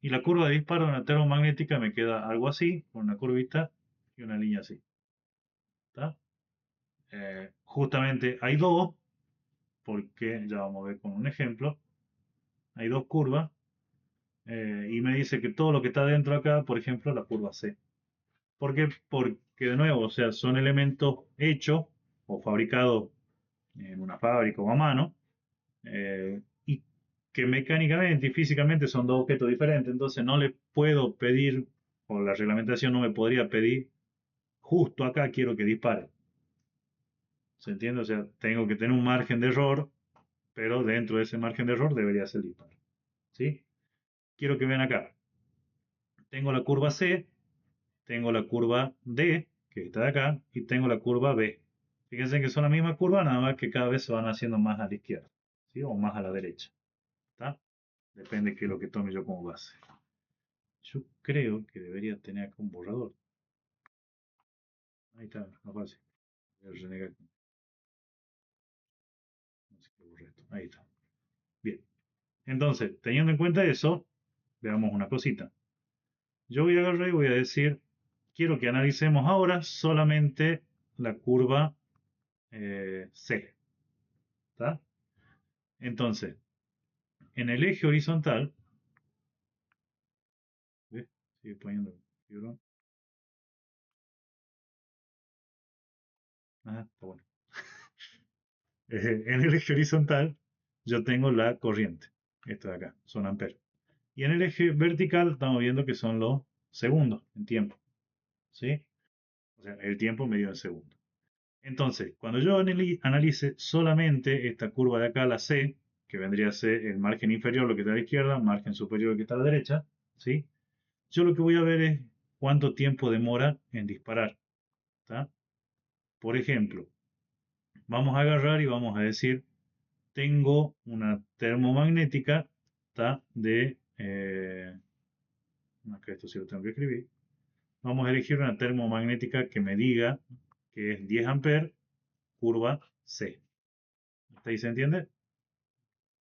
[SPEAKER 1] Y la curva de disparo de una termomagnética me queda algo así, con una curvita y una línea así. ¿Está? Justamente hay dos, porque ya vamos a ver con un ejemplo. Hay dos curvas y me dice que todo lo que está dentro acá, por ejemplo, la curva C. ¿Por qué? Porque de nuevo, o sea, son elementos hechos o fabricados en una fábrica o a mano. ¿Y que mecánicamente y físicamente son dos objetos diferentes, entonces no le puedo pedir, o la reglamentación no me podría pedir, justo acá quiero que dispare. ¿Se entiende? O sea, tengo que tener un margen de error, pero dentro de ese margen de error debería ser el disparo. ¿Sí? Quiero que vean acá. Tengo la curva C, tengo la curva D, que está de acá, y tengo la curva B. Fíjense que son la misma curva, nada más que cada vez se van haciendo más a la izquierda, ¿sí? O más a la derecha. ¿Está? Depende de qué es lo que tome yo como base. Yo creo que debería tener acá un borrador. Ahí está, más fácil. Voy a renegar. No sé qué borré esto. Ahí está. Bien. Entonces, teniendo en cuenta eso, veamos una cosita. Yo voy a agarrar y voy a decir, quiero que analicemos ahora solamente la curva C. ¿Está? Entonces, en el eje horizontal, ¿ves? Sigue poniendo fibrón. Ah, está bueno. En el eje horizontal, yo tengo la corriente. Esto de acá, son amperes. Y en el eje vertical, estamos viendo que son los segundos en tiempo. ¿Sí? O sea, el tiempo medido en segundos. Entonces, cuando yo analice solamente esta curva de acá, la C, que vendría a ser el margen inferior, lo que está a la izquierda, margen superior, lo que está a la derecha, ¿sí? Yo lo que voy a ver es cuánto tiempo demora en disparar. ¿Tá? Por ejemplo, vamos a agarrar y vamos a decir, tengo una termomagnética, ¿tá? Acá esto sí lo tengo que escribir. Vamos a elegir una termomagnética que me diga que es 10 amperes, curva C. ¿Hasta ahí se entiende?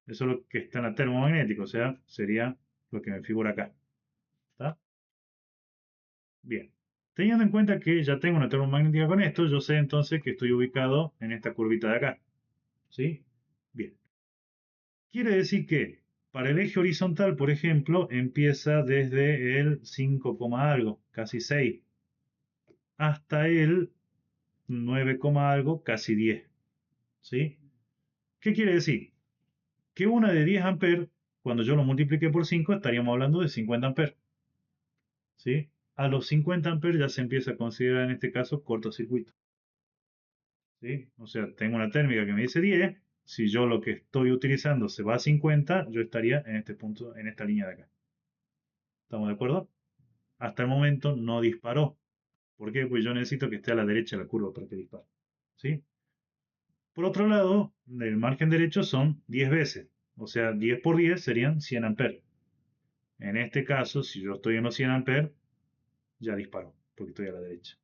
[SPEAKER 1] Eso es lo que está en la termomagnética, o sea, sería lo que me figura acá. ¿Está? Bien. Teniendo en cuenta que ya tengo una termomagnética con esto, yo sé entonces que estoy ubicado en esta curvita de acá. ¿Sí? Bien. Quiere decir que para el eje horizontal, por ejemplo, empieza desde el 5, algo, casi 6, hasta el 9, algo, casi 10. ¿Sí? ¿Qué quiere decir? Que una de 10 amperes, cuando yo lo multiplique por 5, estaríamos hablando de 50 amperes. ¿Sí? A los 50 amperes ya se empieza a considerar en este caso cortocircuito. ¿Sí? O sea, tengo una térmica que me dice 10. Si yo lo que estoy utilizando se va a 50, yo estaría en este punto, en esta línea de acá. ¿Estamos de acuerdo? Hasta el momento no disparó. ¿Por qué? Pues yo necesito que esté a la derecha de la curva para que dispare. ¿Sí? Por otro lado, el margen derecho son 10 veces. O sea, 10 por 10 serían 100 amperes. En este caso, si yo estoy en los 100 amperes, ya disparó, porque estoy a la derecha.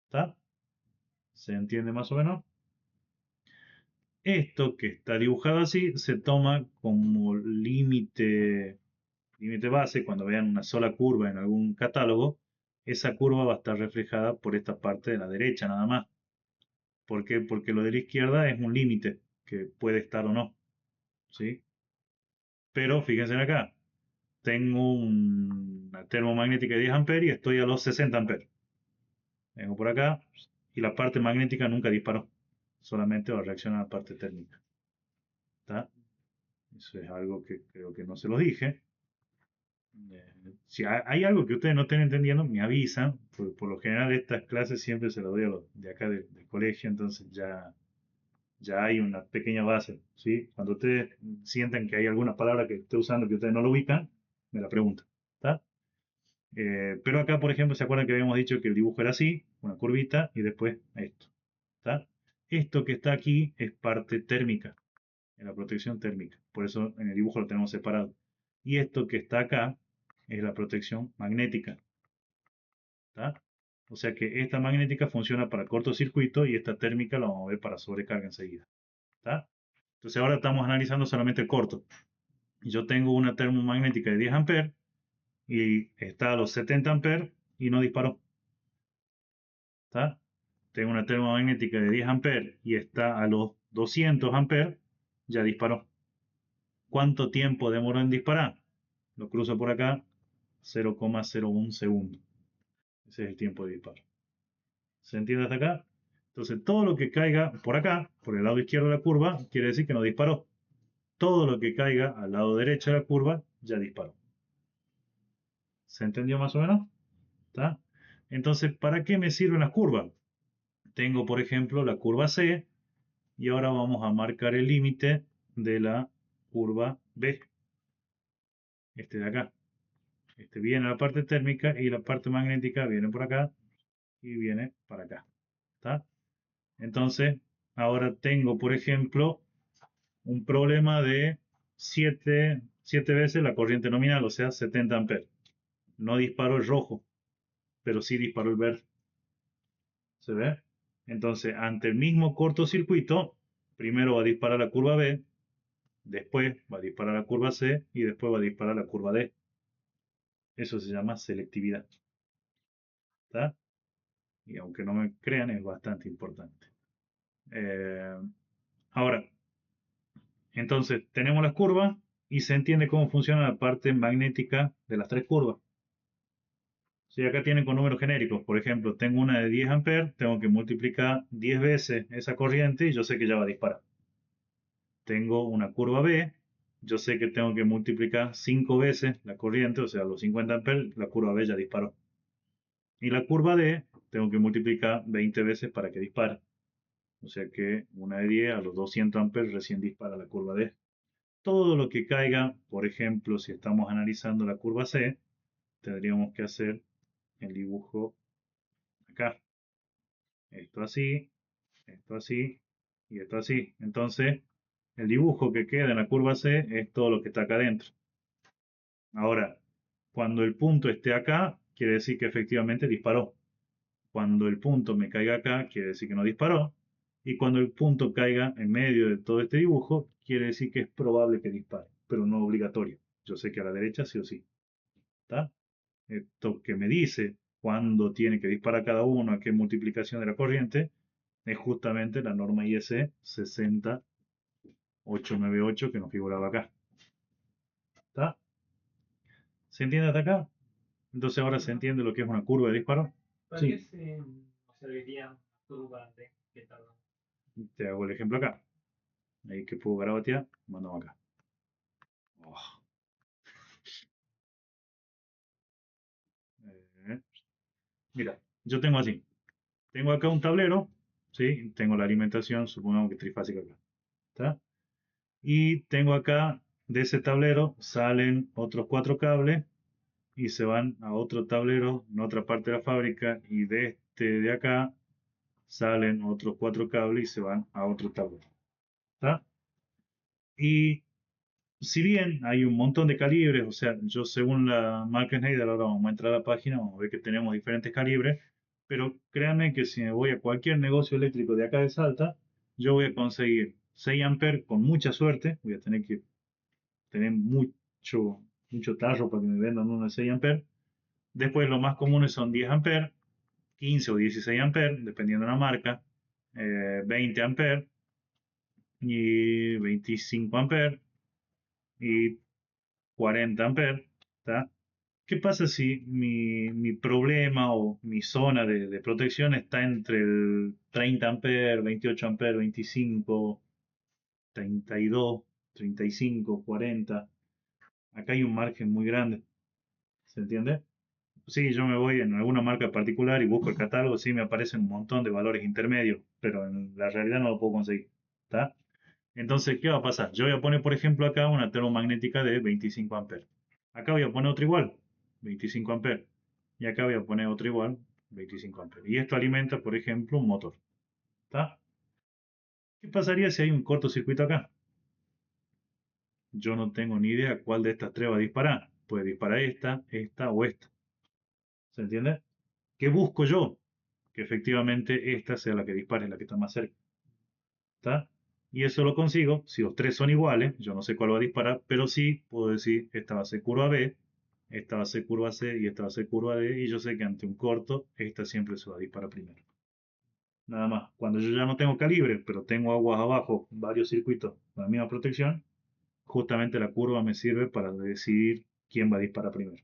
[SPEAKER 1] ¿Está? ¿Se entiende más o menos? Esto que está dibujado así se toma como límite base. Cuando vean una sola curva en algún catálogo, esa curva va a estar reflejada por esta parte de la derecha nada más. ¿Por qué? Porque lo de la izquierda es un límite que puede estar o no. ¿Sí? Pero fíjense acá, tengo una termomagnética de 10 amperes y estoy a los 60 amperes. Vengo por acá y la parte magnética nunca disparó. Solamente va a reaccionar a la parte térmica. ¿Está? Eso es algo que creo que no se lo dije. Si hay algo que ustedes no estén entendiendo, me avisan. Por lo general estas clases siempre se las doy a los de acá del colegio, entonces ya hay una pequeña base. ¿Sí? Cuando ustedes sientan que hay alguna palabra que esté usando que ustedes no lo ubican, me la preguntan. ¿Está? Pero acá, por ejemplo, ¿se acuerdan que habíamos dicho que el dibujo era así? Una curvita y después esto. ¿Está? Esto que está aquí es parte térmica, en la protección térmica. Por eso en el dibujo lo tenemos separado. Y esto que está acá es la protección magnética. ¿Está? O sea que esta magnética funciona para cortocircuito y esta térmica la vamos a ver para sobrecarga enseguida. ¿Está? Entonces ahora estamos analizando solamente el corto. Yo tengo una termomagnética de 10 amperes y está a los 70 amperes y no disparó. ¿Está? Tengo una termomagnética de 10 amperes y está a los 200 amperes, ya disparó. ¿Cuánto tiempo demoró en disparar? Lo cruzo por acá, 0,01 segundos. Ese es el tiempo de disparo. ¿Se entiende hasta acá? Entonces todo lo que caiga por acá, por el lado izquierdo de la curva, quiere decir que no disparó. todo lo que caiga al lado derecho de la curva ya disparó. ¿Se entendió más o menos? ¿Está? Entonces, ¿para qué me sirven las curvas? Tengo, por ejemplo, la curva C y ahora vamos a marcar el límite de la curva B. Este de acá. Este viene a la parte térmica y la parte magnética viene por acá y viene para acá. ¿Está? Entonces, ahora tengo, por ejemplo, un problema de 7 veces la corriente nominal, o sea, 70 amperes. No disparó el rojo, pero sí disparó el verde. ¿Se ve? Entonces, ante el mismo cortocircuito, primero va a disparar la curva B, después va a disparar la curva C y después va a disparar la curva D. Eso se llama selectividad. ¿Está? Y aunque no me crean, es bastante importante. Eh, Ahora, entonces tenemos las curvas y se entiende cómo funciona la parte magnética de las tres curvas. Si acá tienen con números genéricos, por ejemplo, tengo una de 10 amperes, tengo que multiplicar 10 veces esa corriente y yo sé que ya va a disparar. Tengo una curva B, yo sé que tengo que multiplicar 5 veces la corriente, o sea, los 50 amperes, la curva B ya disparó. Y la curva D, tengo que multiplicar 20 veces para que dispare. O sea que una de 10 a los 200 amperes recién dispara la curva D. Todo lo que caiga, por ejemplo, si estamos analizando la curva C, tendríamos que hacer el dibujo acá. Esto así y esto así. Entonces, el dibujo que queda en la curva C es todo lo que está acá adentro. Ahora, cuando el punto esté acá, quiere decir que efectivamente disparó. Cuando el punto me caiga acá, quiere decir que no disparó. Y cuando el punto caiga en medio de todo este dibujo, quiere decir que es probable que dispare, pero no obligatorio. Yo sé que a la derecha sí o sí. ¿Está? Esto que me dice cuándo tiene que disparar cada uno, a qué multiplicación de la corriente, es justamente la norma IS 60898 que nos figuraba acá. ¿Está? ¿Se entiende hasta acá? Entonces ahora se entiende lo que es una curva de disparo.
[SPEAKER 3] ¿Para
[SPEAKER 1] Sí.
[SPEAKER 3] qué se serviría una curva de qué tal?
[SPEAKER 1] Te hago el ejemplo acá. Ahí que puedo garabatear, mandamos acá. Oh. Eh, Mira, yo tengo así. Tengo acá un tablero, ¿sí? Tengo la alimentación, supongamos que trifásica acá. ¿Está? Y tengo acá, de ese tablero, salen otros 4 cables y se van a otro tablero en otra parte de la fábrica y de este de acá salen otros 4 cables y se van a otro tablero. ¿Está? Y si bien hay un montón de calibres, o sea, yo según la marca Schneider, ahora vamos a entrar a la página, vamos a ver que tenemos diferentes calibres, pero créanme que si me voy a cualquier negocio eléctrico de acá de Salta, yo voy a conseguir 6 amperes con mucha suerte, voy a tener que tener mucho tarro para que me vendan uno de 6 amperes. Después los más comunes son 10 amperes, 15 o 16 amperes, dependiendo de la marca, 20 amperes y 25 amperes y 40 amperes. ¿Tá? ¿Qué pasa si mi problema o mi zona de protección está entre el 30 amperes, 28 amperes, 25, 32, 35, 40? Acá hay un margen muy grande. ¿Se entiende? Sí, yo me voy en alguna marca particular y busco el catálogo, sí me aparecen un montón de valores intermedios, pero en la realidad no lo puedo conseguir. ¿Está? Entonces, ¿qué va a pasar? Yo voy a poner, por ejemplo, acá una termomagnética de 25 amperes. Acá voy a poner otro igual, 25 amperes. Y acá voy a poner otro igual, 25 amperes. Y esto alimenta, por ejemplo, un motor. ¿Está? ¿Qué pasaría si hay un cortocircuito acá? Yo no tengo ni idea cuál de estas tres va a disparar. Puede disparar esta o esta. ¿Se entiende? ¿Qué busco yo? Que efectivamente esta sea la que dispare, la que está más cerca. ¿Está? Y eso lo consigo si los tres son iguales, yo no sé cuál va a disparar, pero sí puedo decir esta va a ser curva B, esta va a ser curva C y esta va a ser curva D, y yo sé que ante un corto, esta siempre se va a disparar primero. Nada más. Cuando yo ya no tengo calibre, pero tengo aguas abajo, varios circuitos con la misma protección, justamente la curva me sirve para decidir quién va a disparar primero.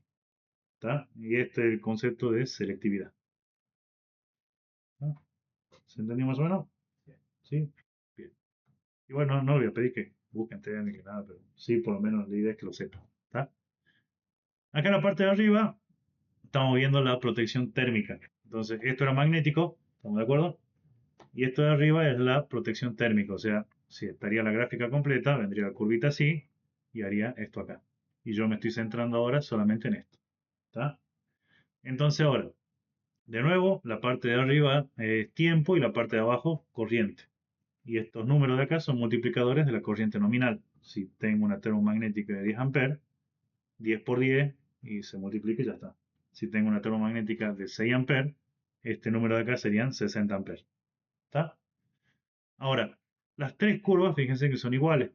[SPEAKER 1] ¿Está? Y este es el concepto de selectividad. ¿Ah? ¿Se entendió más o menos? ¿Sí? Bien. Y bueno, no le voy a pedir que busquen técnica, nada, pero sí, por lo menos la idea es que lo sepan. ¿Está? Acá en la parte de arriba estamos viendo la protección térmica. Entonces, esto era magnético, ¿estamos de acuerdo? Y esto de arriba es la protección térmica, o sea, si estaría la gráfica completa, vendría la curvita así y haría esto acá. Y yo me estoy centrando ahora solamente en esto. ¿Está? Entonces ahora, de nuevo, la parte de arriba es tiempo y la parte de abajo corriente. Y estos números de acá son multiplicadores de la corriente nominal. Si tengo una termomagnética de 10 amperes, 10 por 10 y se multiplica y ya está. Si tengo una termomagnética de 6 amperes, este número de acá serían 60 amperes. ¿Está? Ahora, las tres curvas, fíjense que son iguales.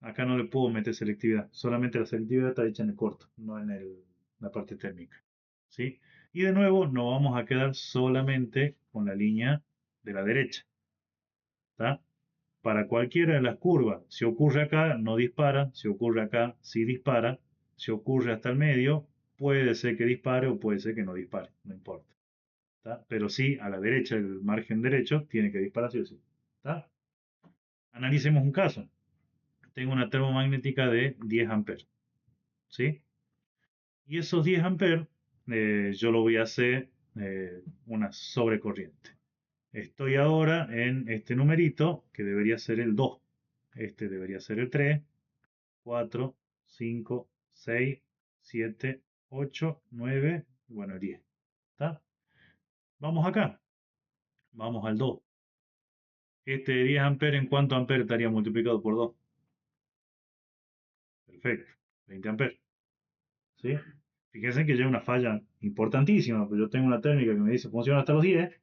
[SPEAKER 1] Acá no le puedo meter selectividad. Solamente la selectividad está hecha en el corto, no en la parte térmica. ¿Sí? Y de nuevo, nos vamos a quedar solamente con la línea de la derecha. ¿Está? Para cualquiera de las curvas, si ocurre acá, no dispara. Si ocurre acá, sí dispara. Si ocurre hasta el medio, puede ser que dispare o puede ser que no dispare. No importa. ¿Está? Pero sí, a la derecha, el margen derecho, tiene que disparar sí o sí. ¿Está? Analicemos un caso. Tengo una termomagnética de 10 amperes. ¿Sí? Y esos 10 amperes yo lo voy a hacer una sobrecorriente. Estoy ahora en este numerito que debería ser el 2. Este debería ser el 3, 4, 5, 6, 7, 8, 9, y bueno, el 10. ¿Está? Vamos acá. Vamos al 2. Este de 10 amperes, ¿en cuánto amperes estaría multiplicado por 2? Perfecto. 20 amperes. ¿Sí? Fíjense que ya hay una falla importantísima, pero yo tengo una técnica que me dice funciona hasta los 10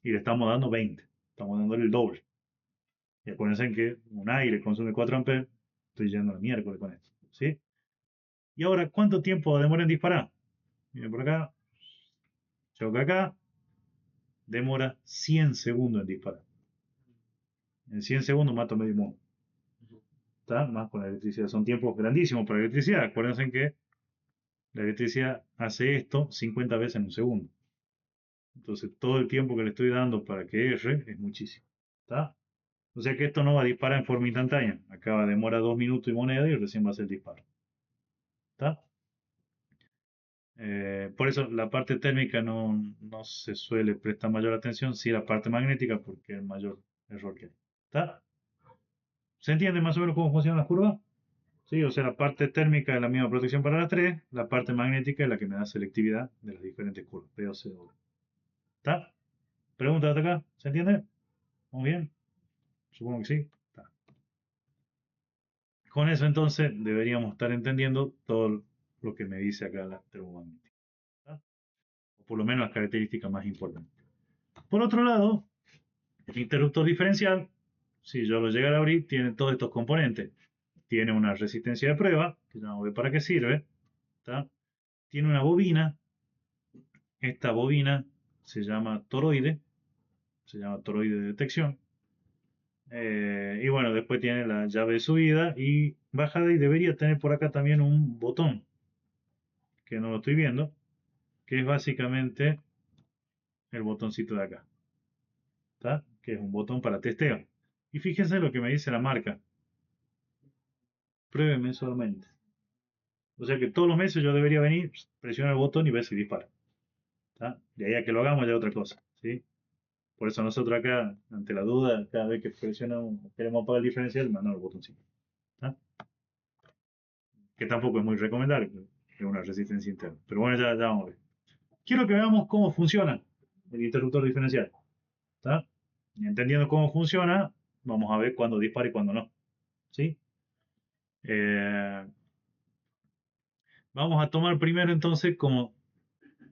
[SPEAKER 1] y le estamos dando 20. Estamos dándole el doble. Y acuérdense que un aire consume 4 amperes. Estoy yendo al miércoles con esto. ¿Sí? Y ahora, ¿cuánto tiempo demora en disparar? Miren por acá. Choca acá. Demora 100 segundos en disparar. En 100 segundos mato medio mundo. ¿Está? Más con la electricidad. Son tiempos grandísimos para la electricidad. Acuérdense que la electricidad hace esto 50 veces en un segundo. Entonces, todo el tiempo que le estoy dando para que erre es muchísimo. ¿Está? O sea que esto no va a disparar en forma instantánea. Acaba de demorar 2 minutos y moneda y recién va a ser el disparo. ¿Está? Por eso la parte térmica no se suele prestar mayor atención, sí la parte magnética porque es el mayor error que hay. ¿Está? ¿Se entiende más o menos cómo funcionan las curvas? Sí, o sea, la parte térmica es la misma protección para las tres, la parte magnética es la que me da selectividad de las diferentes curvas, P, O, C, O. ¿Está? ¿Preguntas hasta acá? ¿Se entiende? Muy bien. Supongo que sí. Está. Con eso entonces deberíamos estar entendiendo todo lo que me dice acá la termomagnética. ¿Está? O por lo menos las características más importantes. Por otro lado, el interruptor diferencial, si yo lo llegara a abrir, tiene todos estos componentes. Tiene una resistencia de prueba, que ya vamos a ver para qué sirve. ¿Está? Tiene una bobina. Esta bobina se llama toroide de detección. Y bueno, después tiene la llave de subida y bajada y debería tener por acá también un botón, que no lo estoy viendo, que es básicamente el botoncito de acá. ¿Está? Que es un botón para testeo. Y fíjense lo que me dice la marca. Pruebe mensualmente. O sea que todos los meses yo debería venir, presionar el botón y ver si dispara. ¿Está? De ahí a que lo hagamos ya otra cosa. ¿Sí? Por eso nosotros acá, ante la duda, cada vez que presionamos, queremos apagar el diferencial, mandamos el botoncito. ¿Está? Que tampoco es muy recomendable, es una resistencia interna. Pero bueno, ya vamos a ver. Quiero que veamos cómo funciona el interruptor diferencial. ¿Está? Y entendiendo cómo funciona, vamos a ver cuándo dispara y cuándo no. ¿Sí? Eh, Vamos a tomar primero entonces como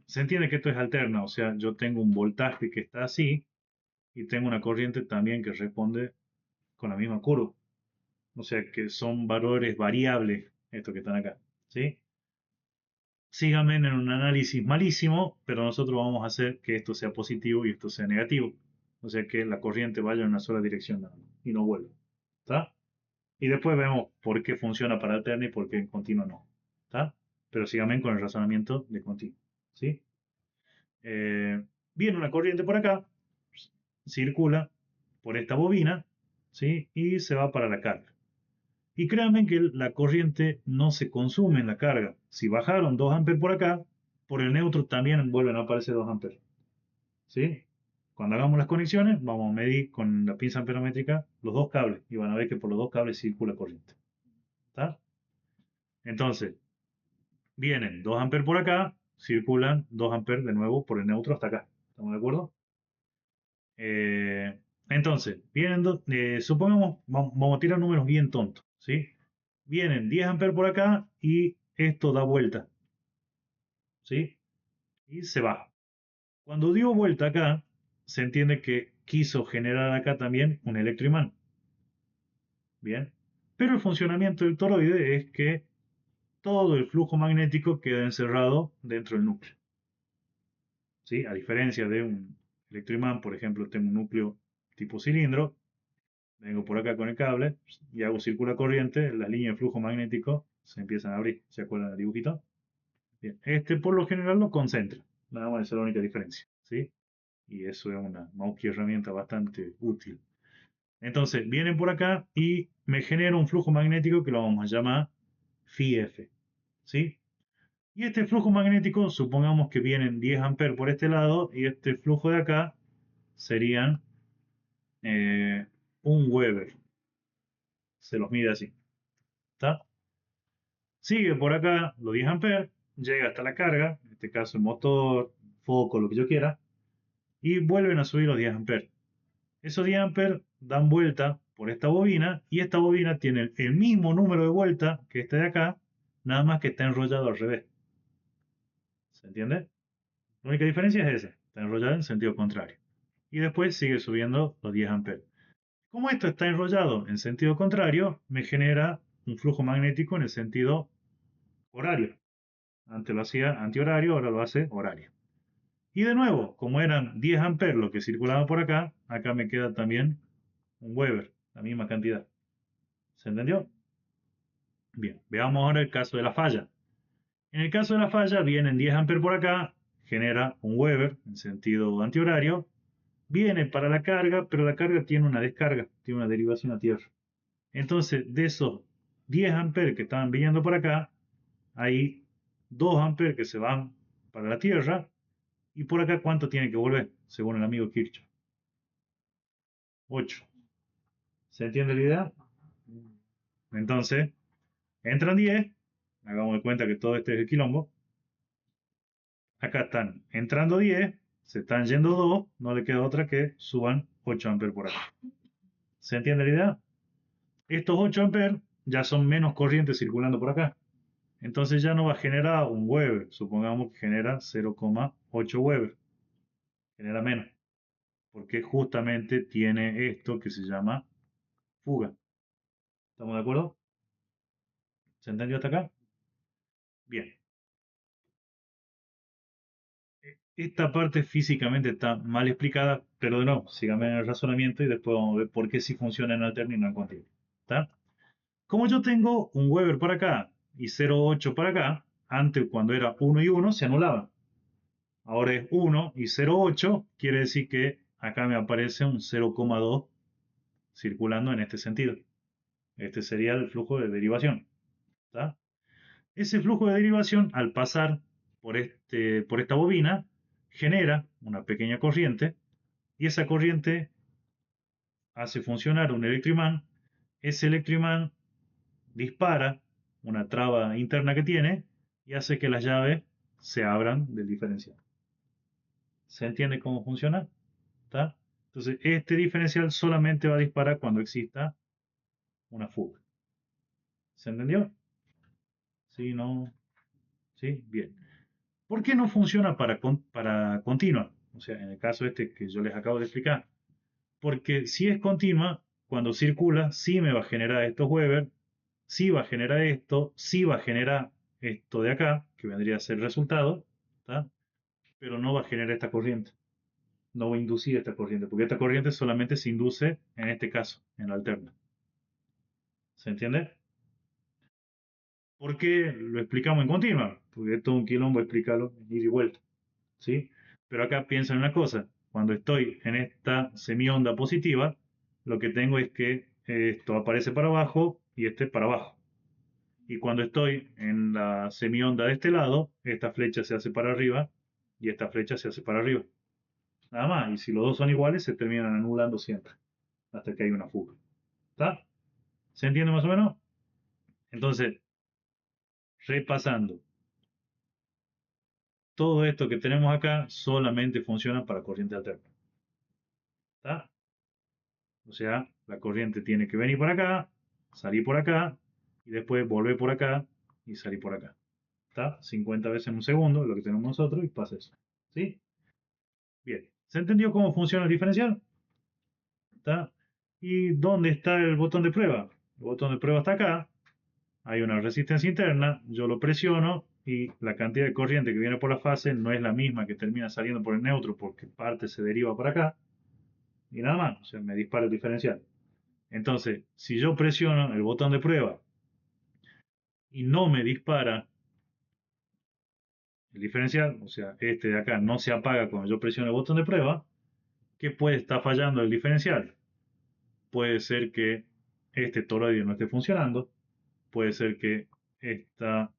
[SPEAKER 1] se entiende que esto es alterna, o sea, yo tengo un voltaje que está así y tengo una corriente también que responde con la misma curva. O sea que son valores variables estos que están acá. ¿Sí? Síganme en un análisis malísimo, pero nosotros vamos a hacer que esto sea positivo y esto sea negativo. O sea que la corriente vaya en una sola dirección nada más y no vuelva. ¿Está? Y después vemos por qué funciona para alterna y por qué en continuo no. ¿Está? Pero síganme con el razonamiento de continuo. ¿Sí? Viene una corriente por acá, circula por esta bobina, ¿sí? Y se va para la carga. Y créanme que la corriente no se consume en la carga. Si bajaron 2 amperes por acá, por el neutro también vuelven a aparecer 2 amperes. ¿Sí? Cuando hagamos las conexiones, vamos a medir con la pinza amperométrica los dos cables y van a ver que por los dos cables circula corriente. ¿Está? Entonces, vienen 2 amperes por acá, circulan 2 amperes de nuevo por el neutro hasta acá. ¿Estamos de acuerdo? Entonces, vienen supongamos, vamos a tirar números bien tontos, ¿sí? Vienen 10 amperes por acá y esto da vuelta, ¿sí? Y se va. Cuando dio vuelta acá, se entiende que quiso generar acá también un electroimán. Bien. Pero el funcionamiento del toroide es que todo el flujo magnético queda encerrado dentro del núcleo. ¿Sí? A diferencia de un electroimán, por ejemplo, tengo un núcleo tipo cilindro, vengo por acá con el cable y hago circula corriente, las líneas de flujo magnético se empiezan a abrir. ¿Se acuerdan del dibujito? Bien. Este por lo general lo concentra. Nada más, esa es la única diferencia. ¿Sí? Y eso es una herramienta bastante útil. Entonces, vienen por acá y me genera un flujo magnético que lo vamos a llamar Φ. ¿Sí? Y este flujo magnético, supongamos que vienen 10 amperes por este lado y este flujo de acá serían 1 Weber. Se los mide así. ¿Está? Sigue por acá los 10 amperes, llega hasta la carga, en este caso el motor, foco, lo que yo quiera, y vuelven a subir los 10 amperes. Esos 10 amperes dan vuelta por esta bobina y esta bobina tiene el mismo número de vuelta que este de acá, nada más que está enrollado al revés. ¿Se entiende? La única diferencia es esa, está enrollado en sentido contrario. Y después sigue subiendo los 10 amperes. Como esto está enrollado en sentido contrario, me genera un flujo magnético en el sentido horario. Antes lo hacía antihorario, ahora lo hace horario. Y de nuevo, como eran 10 amperes lo que circulaba por acá, acá me queda también un Weber, la misma cantidad. ¿Se entendió? Bien, veamos ahora el caso de la falla. En el caso de la falla, vienen 10 amperes por acá, genera un Weber en sentido antihorario, viene para la carga, pero la carga tiene una descarga, tiene una derivación a tierra. Entonces, de esos 10 amperes que estaban viniendo por acá, hay 2 amperes que se van para la tierra, y por acá, ¿cuánto tiene que volver? Según el amigo Kirchhoff. 8. ¿Se entiende la idea? Entonces, entran 10, hagamos de cuenta que todo este es el quilombo. Acá están entrando 10, se están yendo 2, no le queda otra que suban 8 amperes por acá. ¿Se entiende la idea? Estos 8 amperes ya son menos corrientes circulando por acá. Entonces ya no va a generar un Weber, supongamos que genera 0,8 Weber. Genera menos, porque justamente tiene esto que se llama fuga. ¿Estamos de acuerdo? ¿Se entendió hasta acá? Bien. Esta parte físicamente está mal explicada, pero de nuevo, síganme en el razonamiento y después vamos a ver por qué sí funciona en alterno y no en continuo. ¿Está? Como yo tengo un Weber por acá y 0,8 por acá, antes cuando era 1 y 1 se anulaban. Ahora es 1 y 0,8, quiere decir que acá me aparece un 0,2 circulando en este sentido. Este sería el flujo de derivación. ¿Está? Ese flujo de derivación, al pasar por esta bobina, genera una pequeña corriente y esa corriente hace funcionar un electroimán. Ese electroimán dispara una traba interna que tiene y hace que las llaves se abran del diferencial. ¿Se entiende cómo funciona? ¿Está? Entonces, este diferencial solamente va a disparar cuando exista una fuga. ¿Se entendió? ¿Sí? ¿No? ¿Sí? Bien. ¿Por qué no funciona para continua? O sea, en el caso este que yo les acabo de explicar. Porque si es continua, cuando circula, sí me va a generar estos Weber, sí va a generar esto, sí va a generar esto de acá, que vendría a ser el resultado, ¿tá? Pero no va a generar esta corriente. No va a inducir esta corriente, porque esta corriente solamente se induce en este caso, en la alterna. ¿Se entiende? ¿Por qué lo explicamos en continua? Porque es todo un quilombo explicarlo en ida y vuelta. ¿Sí? Pero acá piensa en una cosa, cuando estoy en esta semionda positiva, lo que tengo es que esto aparece para abajo y este para abajo. Y cuando estoy en la semionda de este lado, esta flecha se hace para arriba y esta flecha se hace para arriba. Nada más. Y si los dos son iguales, se terminan anulando siempre. Hasta que hay una fuga. ¿Está? ¿Se entiende más o menos? Entonces, repasando. Todo esto que tenemos acá solamente funciona para corriente alterna. ¿Está? O sea, la corriente tiene que venir por acá, salir por acá, y después volver por acá y salir por acá. ¿Está? 50 veces en un segundo, lo que tenemos nosotros, y pasa eso. ¿Sí? Bien. ¿Se entendió cómo funciona el diferencial? ¿Está? ¿Y dónde está el botón de prueba? El botón de prueba está acá. Hay una resistencia interna, yo lo presiono y la cantidad de corriente que viene por la fase no es la misma que termina saliendo por el neutro porque parte se deriva para acá. Y nada más, o sea, me dispara el diferencial. Entonces, si yo presiono el botón de prueba y no me dispara el diferencial, o sea, este de acá no se apaga cuando yo presiono el botón de prueba, ¿qué puede estar fallando el diferencial? Puede ser que este toroide no esté funcionando, puede ser que esta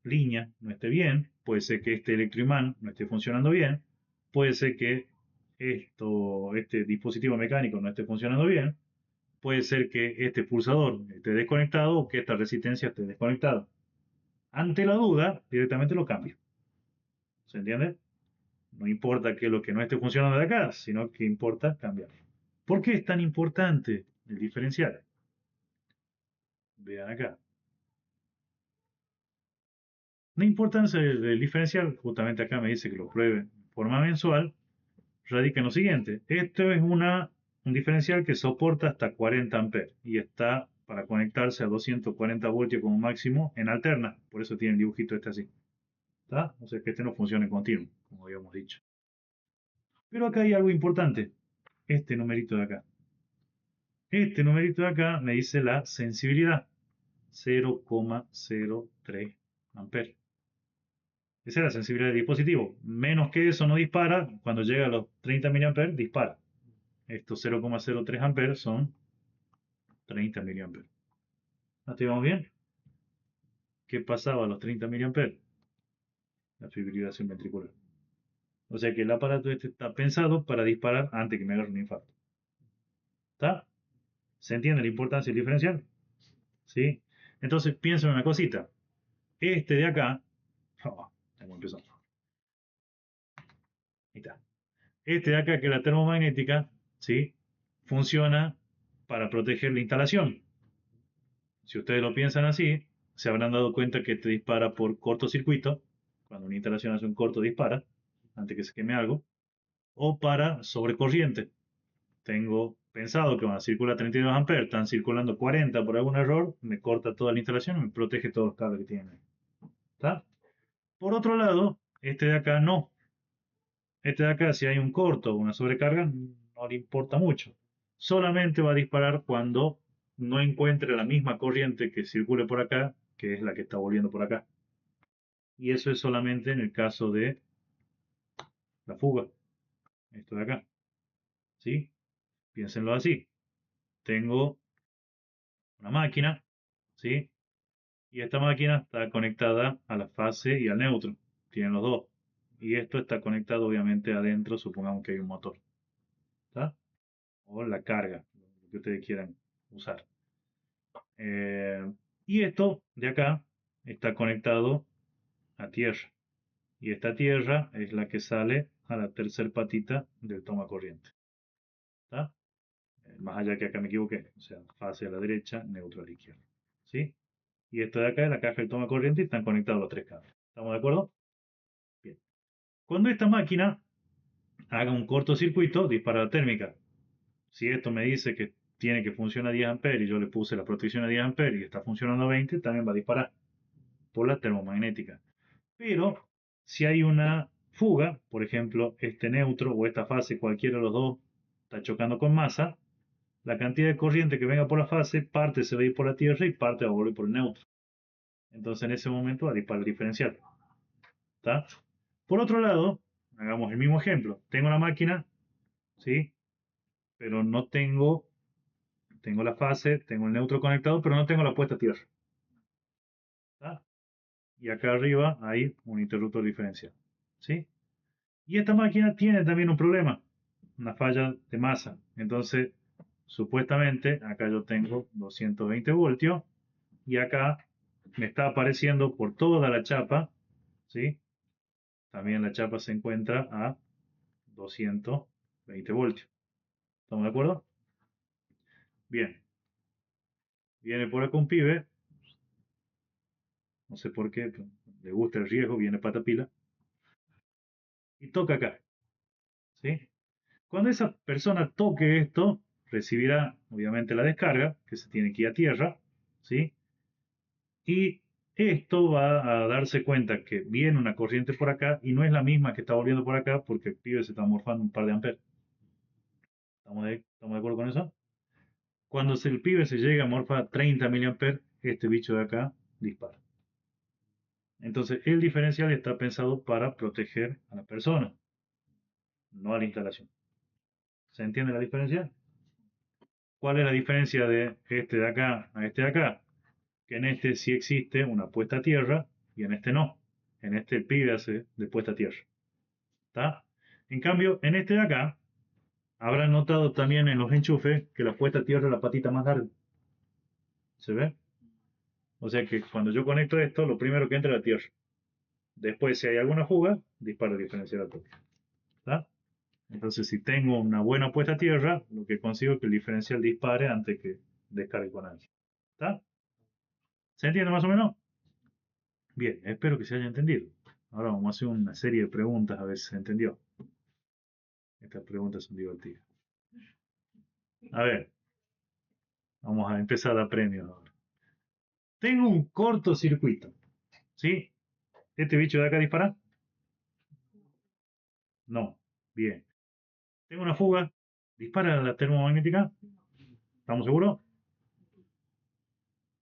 [SPEAKER 1] línea no esté bien, puede ser que este electroimán no esté funcionando bien, puede ser que este dispositivo mecánico no esté funcionando bien, puede ser que este pulsador esté desconectado o que esta resistencia esté desconectada. Ante la duda, directamente lo cambio. ¿Se entiende? No importa que lo que no esté funcionando de acá, sino que importa cambiar. ¿Por qué es tan importante el diferencial? Vean acá. La importancia del diferencial, justamente acá me dice que lo pruebe de forma mensual, radica en lo siguiente. Esto es un diferencial que soporta hasta 40 amperes y está para conectarse a 240 voltios como máximo en alterna. Por eso tiene el dibujito este así. ¿Está? O sea que este no funciona en continuo, como habíamos dicho. Pero acá hay algo importante. Este numerito de acá. Este numerito de acá me dice la sensibilidad. 0,03 amperes. Esa es la sensibilidad del dispositivo. Menos que eso no dispara. Cuando llega a los 30 mA, dispara. Estos 0,03 amperes son 30 mA. ¿Hasta ahí vamos bien? ¿Qué pasaba a los 30 mA? La fibrilación ventricular. O sea que el aparato este está pensado para disparar antes que me agarre un infarto. ¿Está? ¿Se entiende la importancia del diferencial? ¿Sí? Entonces piensen en una cosita. Este de acá, tengo empezado. Ahí está. Este de acá, que es la termomagnética, ¿sí? Funciona para proteger la instalación. Si ustedes lo piensan así, se habrán dado cuenta que te dispara por cortocircuito. Cuando una instalación hace un corto, dispara, antes que se queme algo. O para sobrecorriente. Tengo pensado que van a circular 32 amperes, están circulando 40 por algún error, me corta toda la instalación y me protege todos los cables que tienen ahí. ¿Está? Por otro lado, este de acá no. Este de acá, si hay un corto o una sobrecarga, no le importa mucho. Solamente va a disparar cuando no encuentre la misma corriente que circule por acá, que es la que está volviendo por acá. Y eso es solamente en el caso de la fuga. Esto de acá. ¿Sí? Piénsenlo así. Tengo una máquina, ¿sí? Y esta máquina está conectada a la fase y al neutro. Tienen los dos. Y esto está conectado obviamente adentro, supongamos que hay un motor. ¿Está? O la carga, lo que ustedes quieran usar. Y esto de acá está conectado a tierra. Y esta tierra es la que sale a la tercer patita del toma corriente. ¿Está? Más allá que acá me equivoqué. O sea, fase a la derecha, neutro a la izquierda. ¿Sí? Y esto de acá es la caja del toma corriente y están conectados los tres cables. ¿Estamos de acuerdo? Bien. Cuando esta máquina haga un cortocircuito, dispara la térmica. Si esto me dice que tiene que funcionar a 10 amperes y yo le puse la protección a 10 amperes y está funcionando a 20, también va a disparar por la termomagnética. Pero si hay una fuga, por ejemplo, este neutro o esta fase, cualquiera de los dos, está chocando con masa, la cantidad de corriente que venga por la fase, parte se va a ir por la tierra y parte va a volver por el neutro. Entonces en ese momento va a disparar el diferencial. ¿Está? Por otro lado, hagamos el mismo ejemplo. Tengo una máquina, ¿sí? Pero no tengo tengo la fase, tengo el neutro conectado, pero no tengo la puesta a tierra. ¿Está? Y acá arriba hay un interruptor diferencial. ¿Sí? Y esta máquina tiene también un problema, una falla de masa. Entonces, supuestamente, acá yo tengo 220 voltios y acá me está apareciendo por toda la chapa, ¿sí? También la chapa se encuentra a 220 voltios. ¿Estamos de acuerdo? Bien. Viene por acá un pibe, no sé por qué, le gusta el riesgo, viene patapila, y toca acá, ¿sí? Cuando esa persona toque esto, recibirá obviamente la descarga, que se tiene que ir a tierra, ¿sí? Y esto va a darse cuenta que viene una corriente por acá y no es la misma que está volviendo por acá porque el pibe se está morfando un par de amperes. ¿Estamos de acuerdo con eso? Cuando el pibe se llega a morfar 30 miliamperes, este bicho de acá dispara. Entonces el diferencial está pensado para proteger a la persona, no a la instalación. ¿Se entiende la diferencia? ¿Cuál es la diferencia de este de acá a este de acá? Que en este sí existe una puesta a tierra y en este no. En este el pibe hace de puesta a tierra. ¿Está? En cambio, en este de acá, habrán notado también en los enchufes que la puesta a tierra es la patita más larga. ¿Se ve? O sea que cuando yo conecto esto, lo primero que entra es la tierra. Después, si hay alguna fuga, disparo el diferencial a toque. ¿Está? Entonces, si tengo una buena puesta a tierra, lo que consigo es que el diferencial dispare antes que descargue con alguien. ¿Está? ¿Se entiende más o menos? Bien, espero que se haya entendido. Ahora vamos a hacer una serie de preguntas a ver si se entendió. Estas preguntas son divertidas. A ver, vamos a empezar a dar premios ahora. Tengo un cortocircuito. ¿Sí? ¿Este bicho de acá dispara? No. Bien. Tengo una fuga. ¿Dispara la termomagnética? ¿Estamos seguros?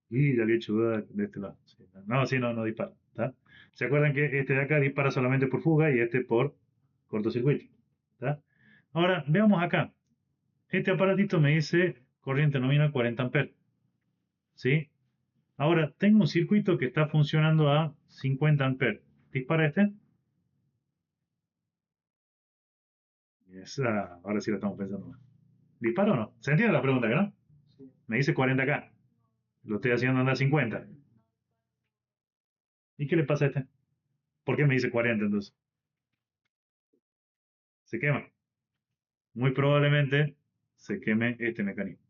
[SPEAKER 1] Y ya había hecho duda de este lado. Sí. No, sí, no dispara. ¿Está? ¿Se acuerdan que este de acá dispara solamente por fuga y este por cortocircuito? ¿Está? Ahora, veamos acá. Este aparatito me dice corriente nominal 40 amperes. ¿Sí? Ahora, tengo un circuito que está funcionando a 50 amperes. ¿Dispara este? Ahora sí lo estamos pensando más. ¿Dispara o no? ¿Se entiende la pregunta, no?
[SPEAKER 2] Sí.
[SPEAKER 1] Me dice 40K. Lo estoy haciendo andar 50. ¿Y qué le pasa a este? ¿Por qué me dice 40 entonces? Se quema. Muy probablemente se queme este mecanismo.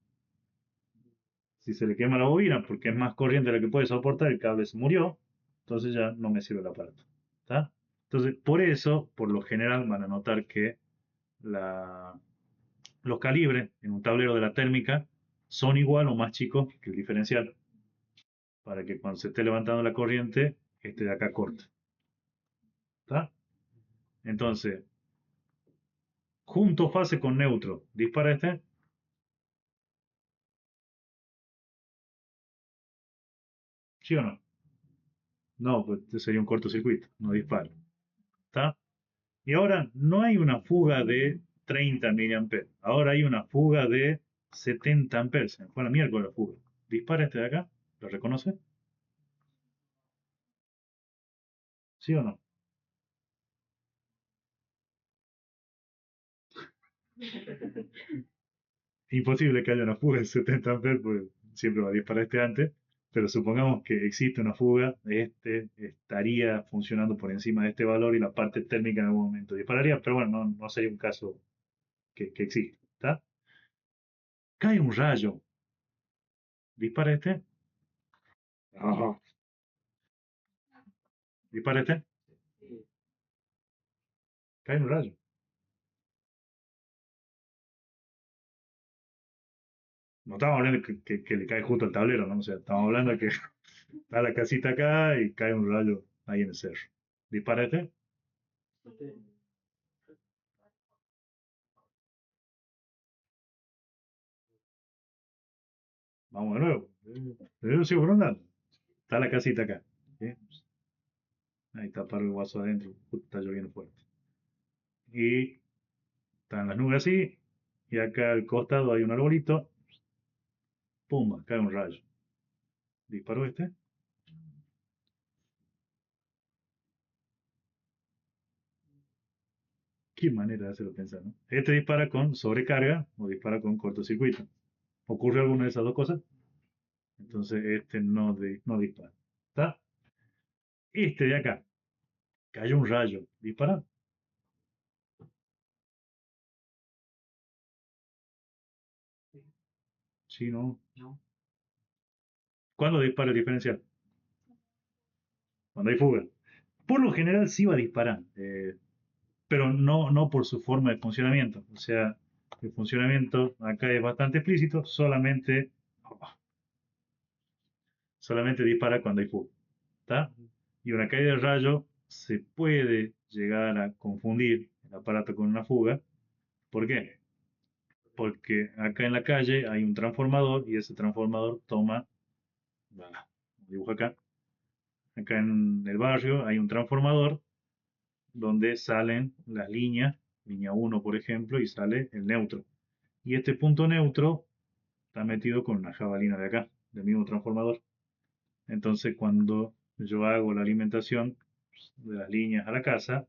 [SPEAKER 1] Si se le quema la bobina porque es más corriente de la que puede soportar, el cable se murió, entonces ya no me sirve el aparato. ¿Está? Entonces, por eso, por lo general, van a notar que los calibres en un tablero de la térmica son igual o más chicos que el diferencial, para que cuando se esté levantando la corriente, este de acá corte. ¿Está? Entonces, junto fase con neutro, dispara este. ¿Sí o no? No, pues este sería un cortocircuito, no dispara. ¿Está? Y ahora no hay una fuga de 30 miliamperes, ahora hay una fuga de 70 amperes. Se me fue la miércoles la fuga. ¿Dispara este de acá? ¿Lo reconoce? ¿Sí o no? Imposible que haya una fuga de 70 amperes, porque siempre va a disparar este antes, pero supongamos que existe una fuga, este estaría funcionando por encima de este valor y la parte térmica en algún momento dispararía, pero bueno, no sería un caso que existe, ¿está? Cae un rayo, dispara este, no, dispara este, cae un rayo. No estamos hablando que le cae justo al tablero, ¿no? O sea, estamos hablando de que está la casita acá y cae un rayo ahí en el cerro. Dispara este, vamos de nuevo. Yo sigo preguntando. Está la casita acá. ¿Sí? Ahí está para el guaso adentro. Está lloviendo fuerte. Y están las nubes así. Y acá al costado hay un arbolito. pumba, cae un rayo. Disparo este. Qué manera de hacerlo pensar, ¿no? Este dispara con sobrecarga o dispara con cortocircuito. ¿Ocurre alguna de esas dos cosas? Entonces este no dispara. ¿Está? Este de acá. Cayó un rayo. ¿Dispara? Sí, no.
[SPEAKER 3] No.
[SPEAKER 1] ¿Cuándo dispara el diferencial? Cuando hay fuga. Por lo general sí va a disparar, pero no por su forma de funcionamiento. O sea, el funcionamiento acá es bastante explícito, solamente dispara cuando hay fuga. ¿Está? Y una caída de rayo se puede llegar a confundir el aparato con una fuga. ¿Por qué? Porque acá en la calle hay un transformador y ese transformador toma, dibujo acá en el barrio hay un transformador donde salen las líneas, línea uno por ejemplo, y sale el neutro. Y este punto neutro está metido con una jabalina de acá, del mismo transformador. Entonces cuando yo hago la alimentación de las líneas a la casa,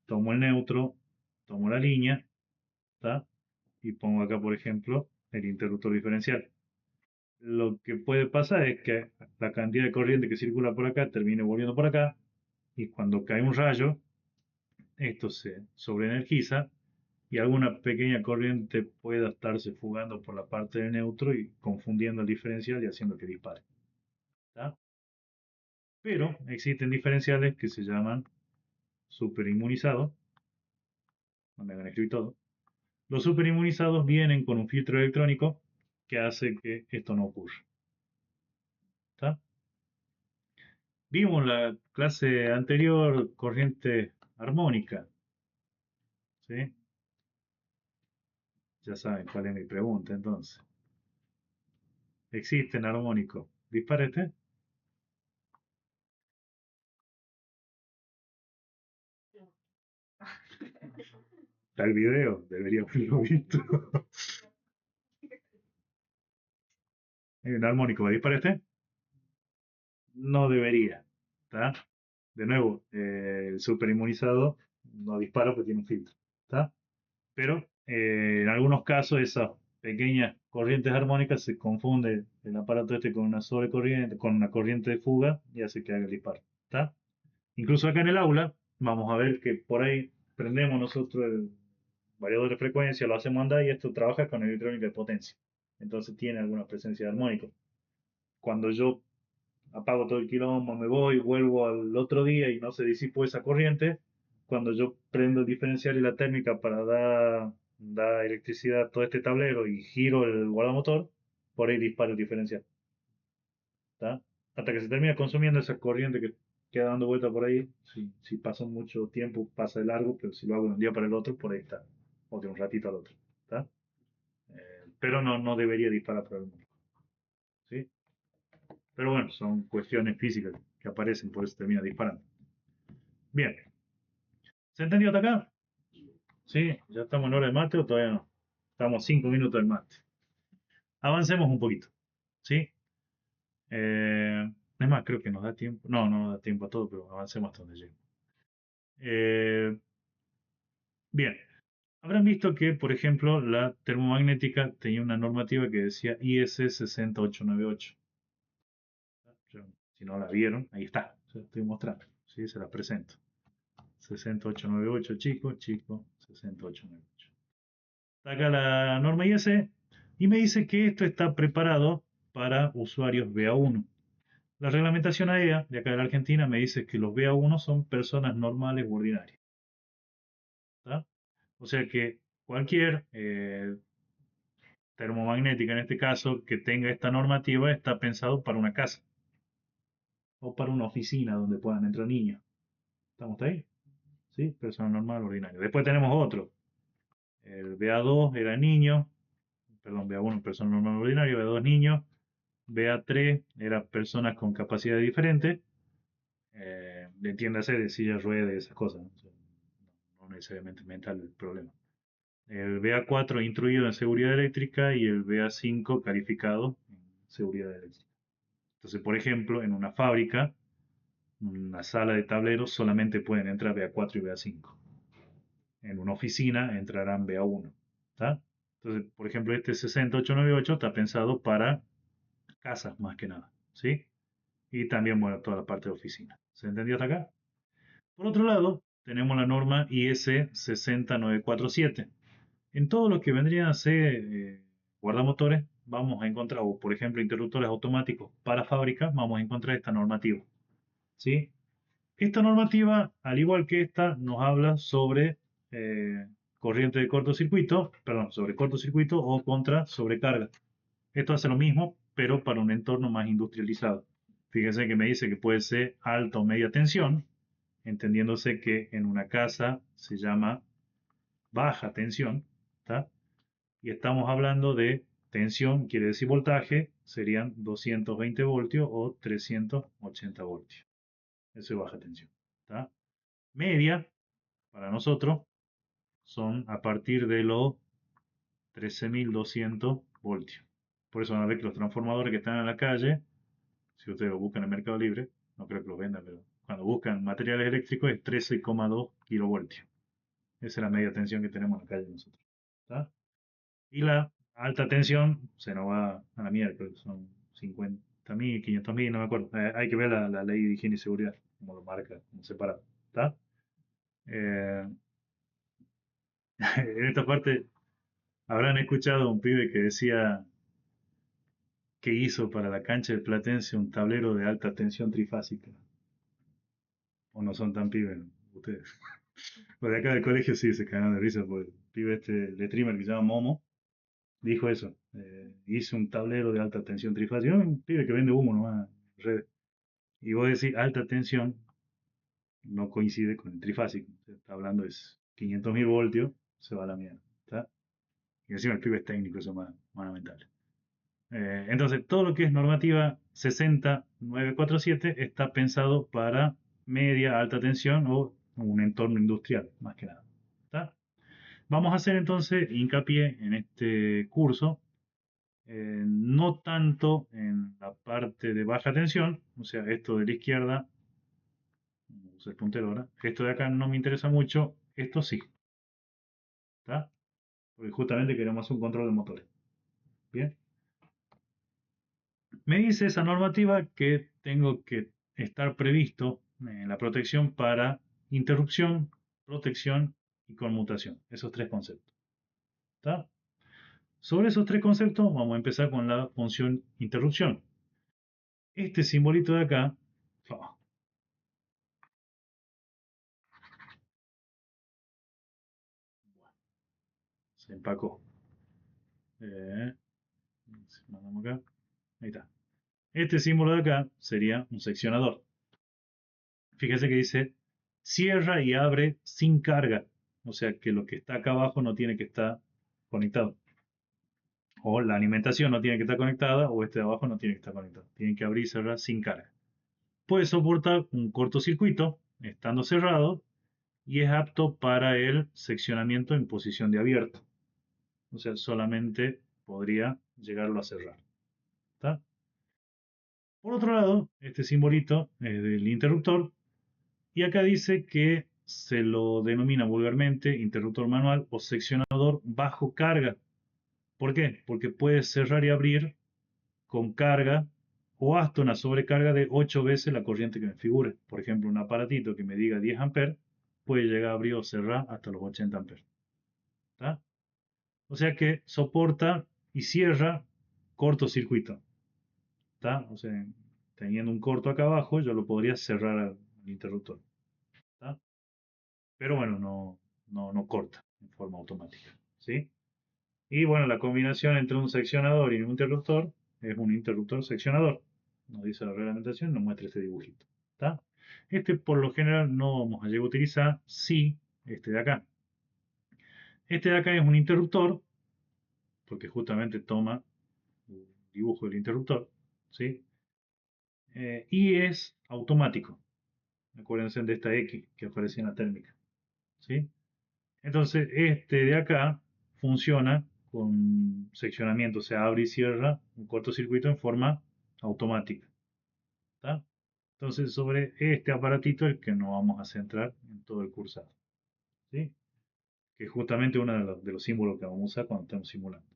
[SPEAKER 1] tomo el neutro, tomo la línea, ¿tá? Y pongo acá, por ejemplo, el interruptor diferencial. Lo que puede pasar es que la cantidad de corriente que circula por acá termine volviendo por acá, y cuando cae un rayo, esto se sobreenergiza y alguna pequeña corriente pueda estarse fugando por la parte del neutro y confundiendo el diferencial y haciendo que dispare. ¿Tá? Pero existen diferenciales que se llaman superinmunizados, no me hagan escribir todo. Los superinmunizados vienen con un filtro electrónico que hace que esto no ocurra. ¿Tá? Vimos la clase anterior corriente armónica. ¿Sí? Ya saben cuál es mi pregunta entonces. ¿Existen armónicos? Disparate. Está el video, debería haberlo visto. ¿Hay un armónico? ¿Me disparate? No debería. ¿Tá? De nuevo, el superinmunizado no dispara porque tiene un filtro. ¿Tá? Pero en algunos casos esas pequeñas corrientes armónicas se confunde el aparato este con una sobrecorriente, con una corriente de fuga y hace que haga el disparo. ¿Tá? Incluso acá en el aula vamos a ver que por ahí prendemos nosotros el variador de frecuencia, lo hacemos andar y esto trabaja con electrónica de potencia. Entonces tiene alguna presencia de armónico. Cuando yo apago todo el quilombo, me voy, vuelvo al otro día y no se disipó esa corriente, cuando yo prendo el diferencial y la térmica para dar electricidad a todo este tablero y giro el guardamotor, por ahí dispara el diferencial. ¿Tá? Hasta que se termina consumiendo esa corriente que queda dando vuelta por ahí. Si pasa mucho tiempo, pasa de largo, pero si lo hago de un día para el otro, por ahí está. O de un ratito al otro. ¿Tá? Pero no debería disparar por el mundo. ¿Sí? Pero bueno, son cuestiones físicas que aparecen, por eso termina disparando. Bien. ¿Se entendió hasta acá? Sí, ya estamos en hora de mate o todavía no. Estamos 5 minutos del mate. Avancemos un poquito. ¿Sí? Es más, creo que nos da tiempo. No nos da tiempo a todo, pero avancemos hasta donde llegue. Bien. Habrán visto que, por ejemplo, la termomagnética tenía una normativa que decía IS 60898. Si no la vieron, ahí está. Se la estoy mostrando. ¿Sí? Se la presento. 60898, chico, 60898. Acá la norma IS y me dice que esto está preparado para usuarios BA1. La reglamentación AEA de acá de la Argentina me dice que los BA1 son personas normales u ordinarias. ¿Tá? O sea que cualquier termomagnética, en este caso, que tenga esta normativa, está pensado para una casa o para una oficina donde puedan entrar niños. ¿Estamos ahí? ¿Sí? Persona normal, ordinaria. Después tenemos otro. El BA2 era niño, perdón, BA1 persona normal ordinaria, BA2 niño, BA3 era personas con capacidades diferentes, entiéndase de silla de ruedas, esas cosas, ¿no? O sea, no necesariamente mental el problema. El BA4 instruido en seguridad eléctrica y el BA5 calificado en seguridad eléctrica. Entonces, por ejemplo, en una fábrica, una sala de tableros solamente pueden entrar BA4 y BA5. En una oficina entrarán BA1. ¿Está? Entonces, por ejemplo, este 60898 está pensado para casas más que nada. ¿Sí? Y también, bueno, toda la parte de oficina. ¿Se entendió hasta acá? Por otro lado, tenemos la norma IS 60947. En todo lo que vendrían a ser guardamotores, vamos a encontrar, o por ejemplo, interruptores automáticos para fábrica, vamos a encontrar esta normativa. ¿Sí? Esta normativa, al igual que esta, nos habla sobre eh, corriente de cortocircuito, perdón, sobre cortocircuito o contra sobrecarga. Esto hace lo mismo, pero para un entorno más industrializado. Fíjense que me dice que puede ser alta o media tensión, entendiéndose que en una casa se llama baja tensión, ¿tá? Y estamos hablando de tensión, quiere decir voltaje, serían 220 voltios o 380 voltios. Eso es baja tensión, ¿tá? Media, para nosotros, son a partir de los 13.200 voltios. Por eso van a ver que los transformadores que están en la calle, si ustedes lo buscan en Mercado Libre, no creo que los vendan, pero cuando buscan materiales eléctricos es 13,2 kilovoltios. Esa es la media tensión que tenemos en la calle nosotros. ¿Tá? Y la alta tensión se nos va a la mierda, creo que son 50.000, 500.000, no me acuerdo. Hay que ver la ley de higiene y seguridad, como lo marca, como separado. ¿Está? En esta parte habrán escuchado a un pibe que decía que hizo para la cancha del Platense un tablero de alta tensión trifásica. O no son tan pibes ustedes. Los de acá del colegio sí se cagaron de risa por el pibe este de streamer que se llama Momo. Dijo eso. Hice un tablero de alta tensión trifásica. Un pibe que vende humo nomás en redes. Y vos decís alta tensión no coincide con el trifásico. Se está hablando de 500.000 voltios, se va a la mierda. ¿Está? Y encima el pibe es técnico, eso es más lamentable. Entonces, todo lo que es normativa 60947 está pensado para media, alta tensión o un entorno industrial, más que nada. ¿Está? Vamos a hacer entonces hincapié en este curso, no tanto en la parte de baja tensión, o sea, esto de la izquierda, uso el puntero ahora, esto de acá no me interesa mucho, esto sí. ¿Está? Porque justamente queremos hacer un control de motores. Bien. Me dice esa normativa que tengo que estar previsto en la protección para interrupción, protección y conmutación. Esos tres conceptos. ¿Está? Sobre esos tres conceptos vamos a empezar con la función interrupción. Este simbolito de acá, se empacó. Mandamos acá. Ahí está. Este símbolo de acá sería un seccionador. Fíjese que dice cierra y abre sin carga. O sea que lo que está acá abajo no tiene que estar conectado. O la alimentación no tiene que estar conectada o este de abajo no tiene que estar conectado. Tienen que abrir y cerrar sin carga. Puede soportar un cortocircuito estando cerrado y es apto para el seccionamiento en posición de abierto. O sea, solamente podría llegarlo a cerrar. ¿Está? Por otro lado, este simbolito es del interruptor y acá dice que se lo denomina vulgarmente interruptor manual o seccionador bajo carga. ¿Por qué? Porque puede cerrar y abrir con carga o hasta una sobrecarga de 8 veces la corriente que me figure. Por ejemplo, un aparatito que me diga 10 amperes puede llegar a abrir o cerrar hasta los 80 amperes. ¿Está? O sea que soporta y cierra cortocircuito. ¿Está? O sea, teniendo un corto acá abajo, yo lo podría cerrar al interruptor. ¿Está? Pero bueno, no corta en forma automática. ¿Sí? Y bueno, la combinación entre un seccionador y un interruptor es un interruptor seccionador. Nos dice la reglamentación, nos muestra este dibujito. ¿Está? Este por lo general no vamos a llegar a utilizar, sí, este de acá. Este de acá es un interruptor, porque justamente toma el dibujo del interruptor, ¿sí? Y es automático. Acuérdense de esta X que aparece en la térmica, ¿sí? Entonces, este de acá funciona con seccionamiento, o sea, abre y cierra un cortocircuito en forma automática. ¿Tá? Entonces, sobre este aparatito es que nos vamos a centrar en todo el cursado. ¿Sí? Que es justamente uno de los símbolos que vamos a usar cuando estamos simulando.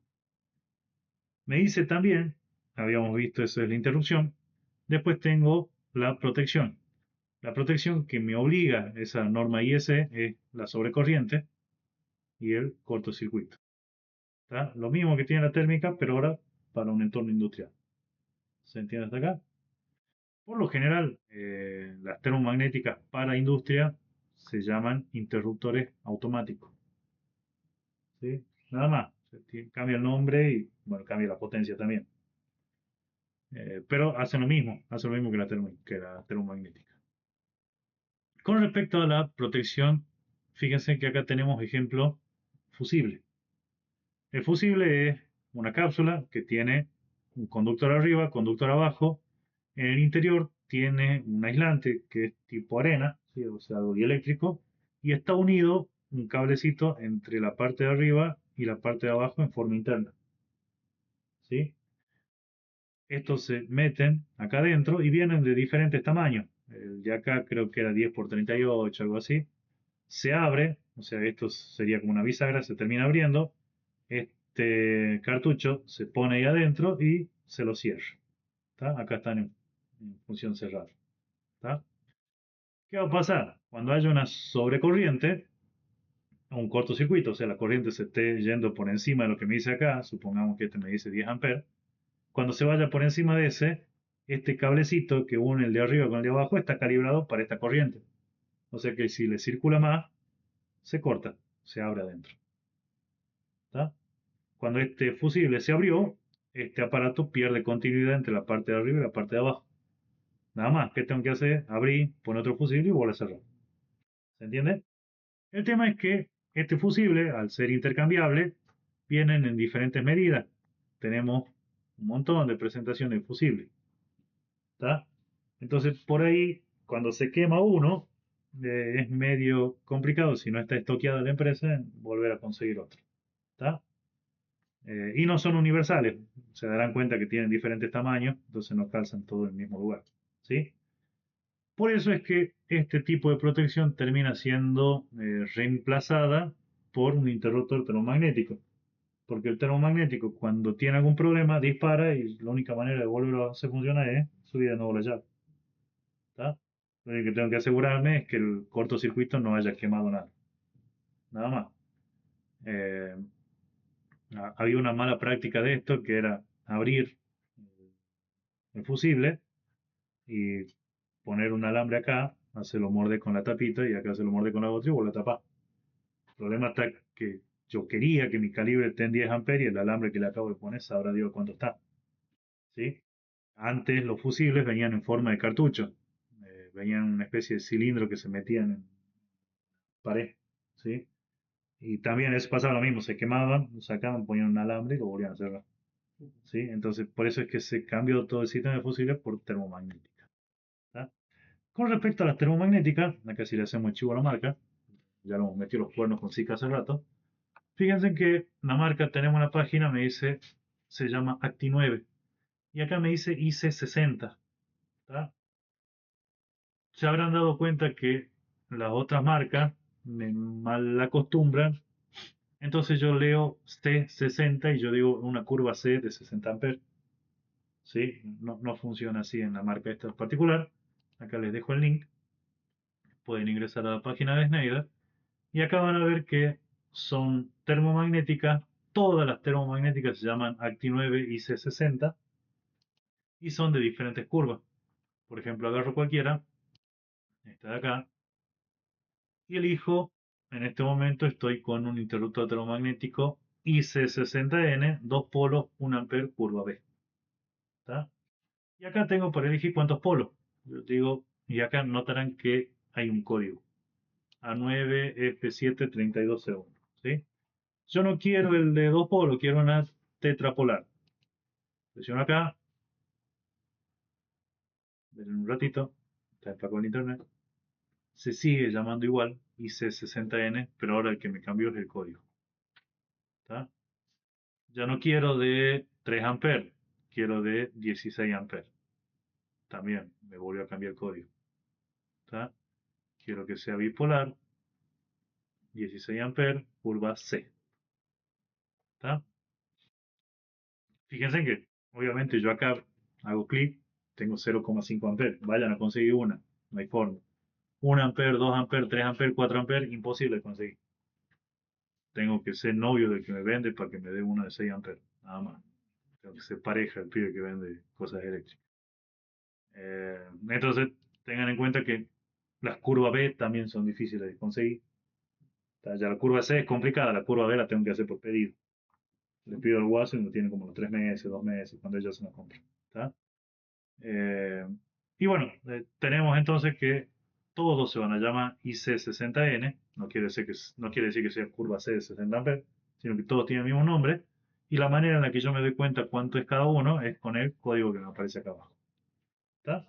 [SPEAKER 1] Me dice también, habíamos visto eso es la interrupción, después tengo la protección. La protección que me obliga, esa norma IS, es la sobrecorriente y el cortocircuito. ¿Tá? Lo mismo que tiene la térmica, pero ahora para un entorno industrial. ¿Se entiende hasta acá? Por lo general, las termomagnéticas para industria se llaman interruptores automáticos. ¿Sí? Nada más. Cambia el nombre y bueno, cambia la potencia también. Pero hacen lo mismo que la termomagnética. Con respecto a la protección, fíjense que acá tenemos ejemplo fusible. El fusible es una cápsula que tiene un conductor arriba, conductor abajo. En el interior tiene un aislante que es tipo arena, ¿sí? O sea, algo dieléctrico, y está unido un cablecito entre la parte de arriba y la parte de abajo en forma interna. ¿Sí? Estos se meten acá adentro y vienen de diferentes tamaños. El de acá creo que era 10 por 38, algo así. Se abre, o sea, esto sería como una bisagra, se termina abriendo. Este cartucho se pone ahí adentro y se lo cierra. ¿Tá? Acá están en función cerrada. ¿Tá? ¿Qué va a pasar? Cuando haya una sobrecorriente, un cortocircuito, o sea, la corriente se esté yendo por encima de lo que me dice acá, supongamos que este me dice 10 amperes, cuando se vaya por encima de ese, este cablecito que une el de arriba con el de abajo está calibrado para esta corriente. O sea que si le circula más, se corta, se abre adentro. ¿Tá? Cuando este fusible se abrió, este aparato pierde continuidad entre la parte de arriba y la parte de abajo. Nada más, ¿qué tengo que hacer? Abrir, poner otro fusible y volver a cerrar. ¿Se entiende? El tema es que este fusible, al ser intercambiable, vienen en diferentes medidas. Tenemos un montón de presentaciones de fusibles. ¿Tá? Entonces, por ahí, cuando se quema uno, es medio complicado, si no está estoqueada la empresa, en volver a conseguir otro. ¿Tá? Y no son universales, se darán cuenta que tienen diferentes tamaños, entonces no calzan todo en el mismo lugar. ¿Sí? Por eso es que este tipo de protección termina siendo reemplazada por un interruptor termomagnético. Porque el termomagnético, cuando tiene algún problema, dispara y la única manera de volverlo a hacer funcionar es subir de nuevo la llave. ¿Tá? Lo único que tengo que asegurarme es que el cortocircuito no haya quemado nada. Nada más. Eh, Había una mala práctica de esto que era abrir el fusible y poner un alambre acá, hacerlo morder con la tapita y acá se lo morde con la otra y vuelve a tapar. El problema está que yo quería que mi calibre esté en 10 amperes y el alambre que le acabo de poner sabrá Dios cuánto está. ¿Sí? Antes los fusibles venían en forma de cartucho. Venían en una especie de cilindro que se metían en pared. ¿Sí? Y también eso pasaba lo mismo, se quemaban, lo sacaban, ponían un alambre y lo volvían a cerrar. ¿Sí? Entonces, por eso es que se cambió todo el sistema de fusibles por termomagnética. ¿Tá? Con respecto a las termomagnéticas, acá sí le hacemos chivo a la marca, ya lo hemos metido los cuernos con Zika hace rato. Fíjense que la marca, tenemos una página, me dice, se llama Acti9, y acá me dice IC60. ¿Tá? Se habrán dado cuenta que las otras marcas me mal acostumbran, entonces yo leo C60 y yo digo una curva C de 60 amperes. ¿Sí? No funciona así en la marca esta en particular. Acá les dejo el link. Pueden ingresar a la página de Schneider y acá van a ver que son termomagnéticas. Todas las termomagnéticas se llaman Acti9 y C60 y son de diferentes curvas. Por ejemplo, agarro cualquiera, esta de acá, y elijo, en este momento estoy con un interruptor termomagnético IC60N, 2 polos, 1 ampere, curva B. ¿Tá? Y acá tengo para elegir cuántos polos. Yo digo, y acá notarán que hay un código. A9F732C1. ¿Sí? Yo no quiero el de 2 polos, quiero una tetrapolar. Presiono acá, denle un ratito, está empacado en internet. Se sigue llamando igual, IC60N, pero ahora el que me cambió es el código. ¿Tá? Ya no quiero de 3 amperes, quiero de 16 amperes. También me volvió a cambiar el código. ¿Tá? Quiero que sea bipolar, 16 amperes, curva C. ¿Tá? Fíjense que, obviamente, yo acá hago clic, tengo 0,5 amperes. Vayan a conseguir una, no hay forma. 1 ampere, 2 amperes, 3 amperes, 4 amperes, imposible de conseguir. Tengo que ser novio del que me vende para que me dé una de 6 amperes, nada más. Tengo que ser pareja del pibe que vende cosas eléctricas. Entonces, tengan en cuenta que las curvas B también son difíciles de conseguir. Ya la curva C es complicada, la curva B la tengo que hacer por pedido. Le pido al Watson y lo tiene como los 3 meses, 2 meses, cuando ellos se la compran. Eh, y bueno, tenemos entonces que todos se van a llamar IC60N, no quiere decir que sea curva C de 60 amperes, sino que todos tienen el mismo nombre, y la manera en la que yo me doy cuenta cuánto es cada uno es con el código que me aparece acá abajo. ¿Está?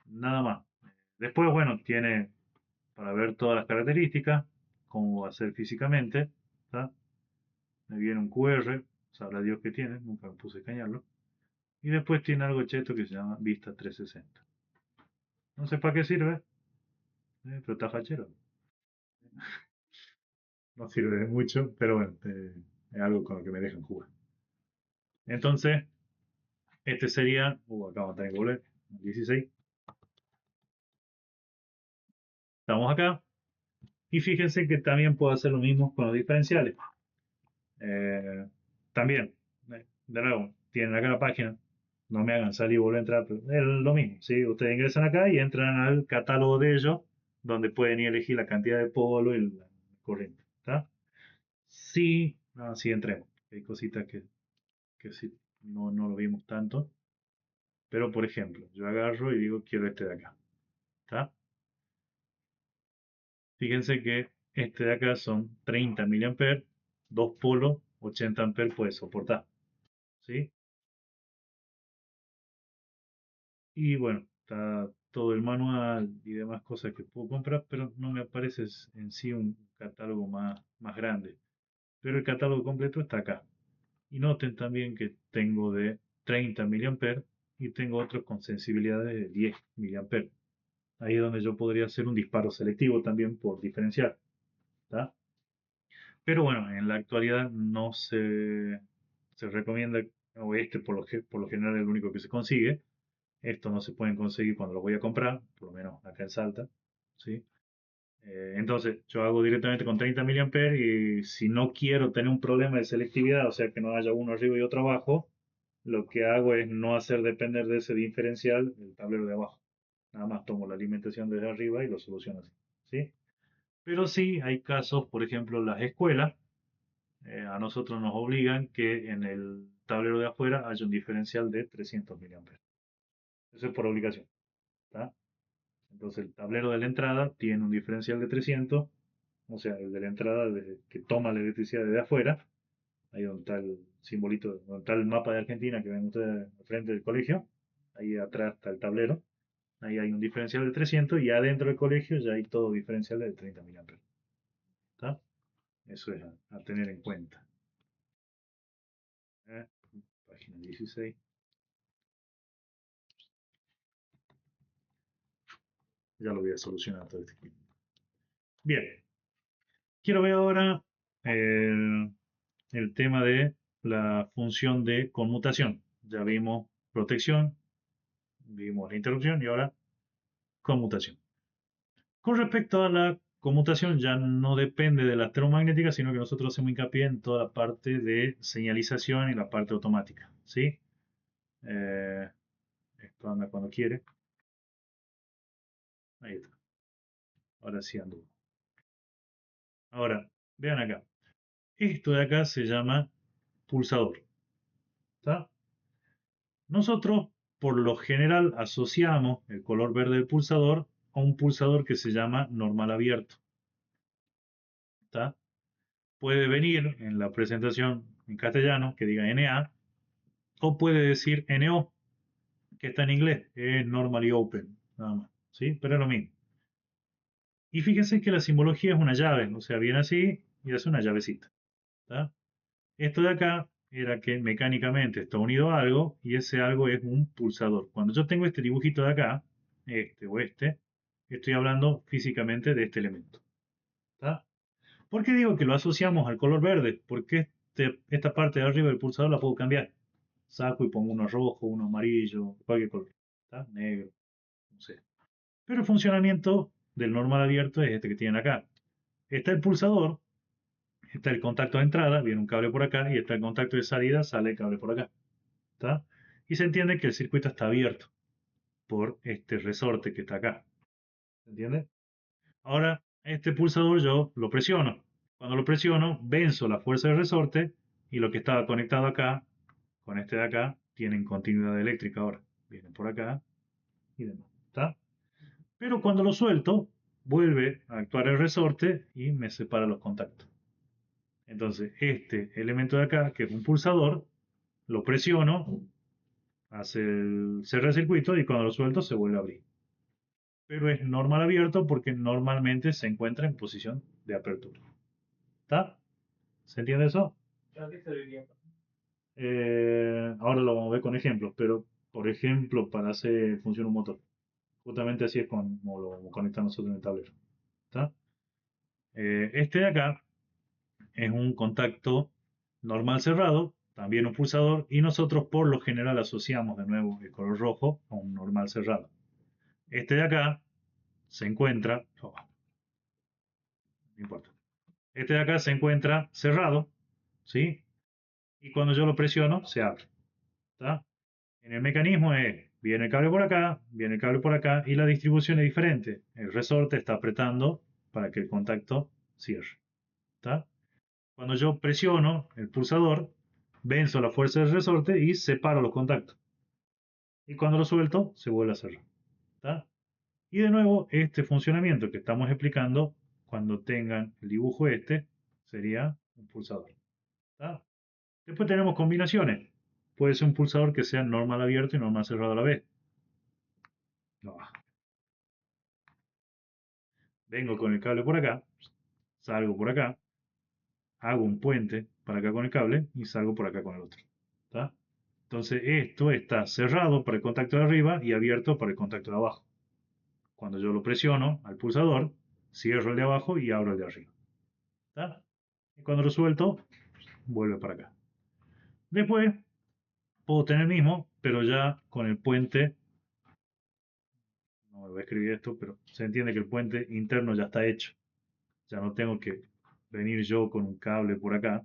[SPEAKER 1] Nada más. Después, bueno, tiene para ver todas las características, cómo va a ser físicamente. ¿Está? Me viene un QR, sabrá Dios que tiene, nunca me puse a escanearlo. Y después tiene algo cheto que se llama Vista 360. No sé para qué sirve, pero está fachero. No sirve de mucho, pero bueno, es algo con lo que me dejan jugar. Entonces, este sería, acá vamos a tener que volver, 16. Estamos acá. Y fíjense que también puedo hacer lo mismo con los diferenciales. Eh, también, de nuevo, tienen acá la página. No me hagan salir y volver a entrar, pero es lo mismo. ¿Sí? Ustedes ingresan acá y entran al catálogo de ellos, donde pueden elegir la cantidad de polo y la corriente. ¿Está? Sí, sí entremos. Hay cositas que sí, no lo vimos tanto. Pero, por ejemplo, yo agarro y digo, quiero este de acá. ¿Está? Fíjense que este de acá son 30 mA, 2 polos, 80 amperes puede soportar. ¿Sí? Y bueno, está todo el manual y demás cosas que puedo comprar, pero no me aparece en sí un catálogo más grande. Pero el catálogo completo está acá. Y noten también que tengo de 30 mA y tengo otros con sensibilidades de 10 mA. Ahí es donde yo podría hacer un disparo selectivo también por diferencial. ¿Tá? Pero bueno, en la actualidad no se recomienda, o este por lo general es el único que se consigue. Esto no se pueden conseguir cuando lo voy a comprar, por lo menos acá en Salta. ¿Sí? Entonces, yo hago directamente con 30 mA y si no quiero tener un problema de selectividad, o sea que no haya uno arriba y otro abajo, lo que hago es no hacer depender de ese diferencial el tablero de abajo. Nada más tomo la alimentación desde arriba y lo soluciono así. ¿Sí? Pero sí hay casos, por ejemplo, las escuelas, a nosotros nos obligan que en el tablero de afuera haya un diferencial de 300 mA. Eso es por obligación. ¿Tá? Entonces el tablero de la entrada tiene un diferencial de 300, o sea, el de la entrada que toma la electricidad desde afuera, ahí donde está el simbolito, donde está el mapa de Argentina que ven ustedes al frente del colegio, ahí atrás está el tablero, ahí hay un diferencial de 300 y adentro del colegio ya hay todo diferencial de 30 mA. ¿Tá? Eso es a tener en cuenta. ¿Eh? Página 16. Ya lo voy a solucionar todo este. Bien, quiero ver ahora el tema de la función de conmutación. Ya vimos protección, vimos la interrupción y ahora conmutación. Con respecto a la conmutación, ya no depende de la electromagnética, sino que nosotros hacemos hincapié en toda la parte de señalización y la parte automática. ¿Sí? Eh, Esto anda cuando quiere. Ahí está. Ahora sí ando. Ahora, vean acá. Esto de acá se llama pulsador. ¿Está? Nosotros, por lo general, asociamos el color verde del pulsador a un pulsador que se llama normal abierto. ¿Está? Puede venir en la presentación en castellano que diga NA o puede decir NO, que está en inglés, es normally open, nada más. ¿Sí? Pero es lo mismo. Y fíjense que la simbología es una llave, o sea, viene así y hace una llavecita. ¿Está? Esto de acá era que mecánicamente está unido a algo y ese algo es un pulsador. Cuando yo tengo este dibujito de acá, este o este, estoy hablando físicamente de este elemento. ¿Está? ¿Por qué digo que lo asociamos al color verde? Porque esta parte de arriba del pulsador la puedo cambiar. Saco y pongo uno rojo, uno amarillo, cualquier color. ¿Está? Negro, no sé. Pero el funcionamiento del normal abierto es este que tienen acá. Está el pulsador, está el contacto de entrada, viene un cable por acá, y está el contacto de salida, sale el cable por acá. ¿Está? Y se entiende que el circuito está abierto por este resorte que está acá. ¿Se entiende? Ahora, este pulsador yo lo presiono. Cuando lo presiono, venzo la fuerza del resorte y lo que estaba conectado acá, con este de acá, tienen continuidad eléctrica ahora. Vienen por acá y demás. ¿Está? Pero cuando lo suelto, vuelve a actuar el resorte y me separa los contactos. Entonces, este elemento de acá, que es un pulsador, lo presiono, cierra el circuito y cuando lo suelto se vuelve a abrir. Pero es normal abierto porque normalmente se encuentra en posición de apertura. ¿Está? ¿Se entiende eso?
[SPEAKER 3] ¿Para qué serviría?
[SPEAKER 1] Ahora lo vamos a ver con ejemplos, pero por ejemplo, para hacer funcionar un motor. Justamente así es como lo conectamos nosotros en el tablero. ¿Está? Este de acá es un contacto normal cerrado, también un pulsador, y nosotros por lo general asociamos de nuevo el color rojo a un normal cerrado. Este de acá se encuentra, no importa, este de acá se encuentra cerrado, ¿sí? Y cuando yo lo presiono, se abre. ¿Está? En el mecanismo viene el cable por acá, viene el cable por acá, y la distribución es diferente. El resorte está apretando para que el contacto cierre. ¿Está? Cuando yo presiono el pulsador, venzo la fuerza del resorte y separo los contactos. Y cuando lo suelto, se vuelve a cerrar. ¿Está? Y de nuevo, este funcionamiento que estamos explicando, cuando tengan el dibujo este, sería un pulsador. ¿Está? Después tenemos combinaciones. Puede ser un pulsador que sea normal abierto y normal cerrado a la vez. No. Vengo con el cable por acá, salgo por acá, hago un puente para acá con el cable y salgo por acá con el otro. ¿Está? Entonces esto está cerrado para el contacto de arriba y abierto para el contacto de abajo. Cuando yo lo presiono al pulsador, cierro el de abajo y abro el de arriba. ¿Está? Y cuando lo suelto, vuelve para acá. Después puedo tener el mismo, pero ya con el puente, no me voy a escribir esto, pero se entiende que el puente interno ya está hecho. Ya no tengo que venir yo con un cable por acá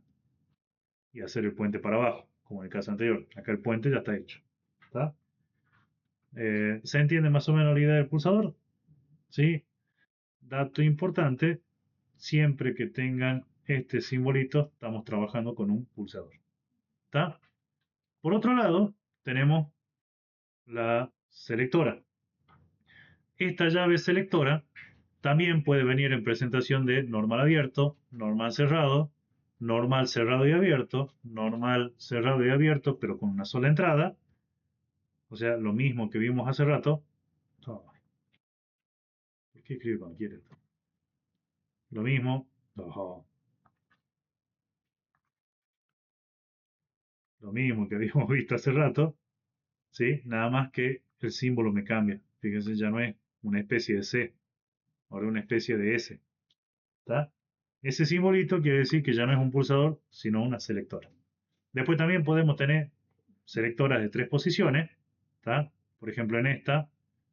[SPEAKER 1] y hacer el puente para abajo, como en el caso anterior. Acá el puente ya está hecho. ¿Está? ¿Se entiende más o menos la idea del pulsador? ¿Sí? Dato importante, siempre que tengan este simbolito, estamos trabajando con un pulsador. ¿Está? Por otro lado, tenemos la selectora. Esta llave selectora también puede venir en presentación de normal abierto, normal cerrado y abierto, normal cerrado y abierto, pero con una sola entrada. O sea, lo mismo que vimos hace rato. Oh, ¿por qué escribe cuando quiere esto? Lo mismo. Oh, lo mismo que habíamos visto hace rato. ¿Sí? Nada más que el símbolo me cambia. Fíjense, ya no es una especie de C, ahora es una especie de S. ¿Está? Ese simbolito quiere decir que ya no es un pulsador, sino una selectora. Después también podemos tener selectoras de 3 posiciones. ¿Está? Por ejemplo, en esta,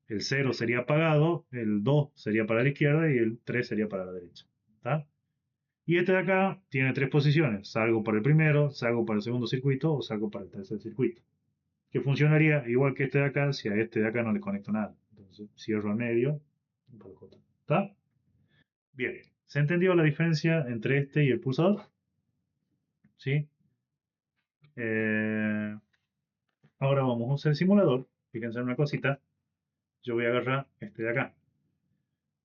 [SPEAKER 1] el 0 sería apagado, el 2 sería para la izquierda y el 3 sería para la derecha. ¿Está? Y este de acá tiene 3 posiciones. Salgo para el primero, salgo para el segundo circuito o salgo para el tercer circuito. Que funcionaría igual que este de acá si a este de acá no le conecto nada. Entonces cierro al medio. ¿Está? Bien. ¿Se entendió la diferencia entre este y el pulsador? ¿Sí? Eh, Ahora vamos a usar el simulador. Fíjense en una cosita. Yo voy a agarrar este de acá.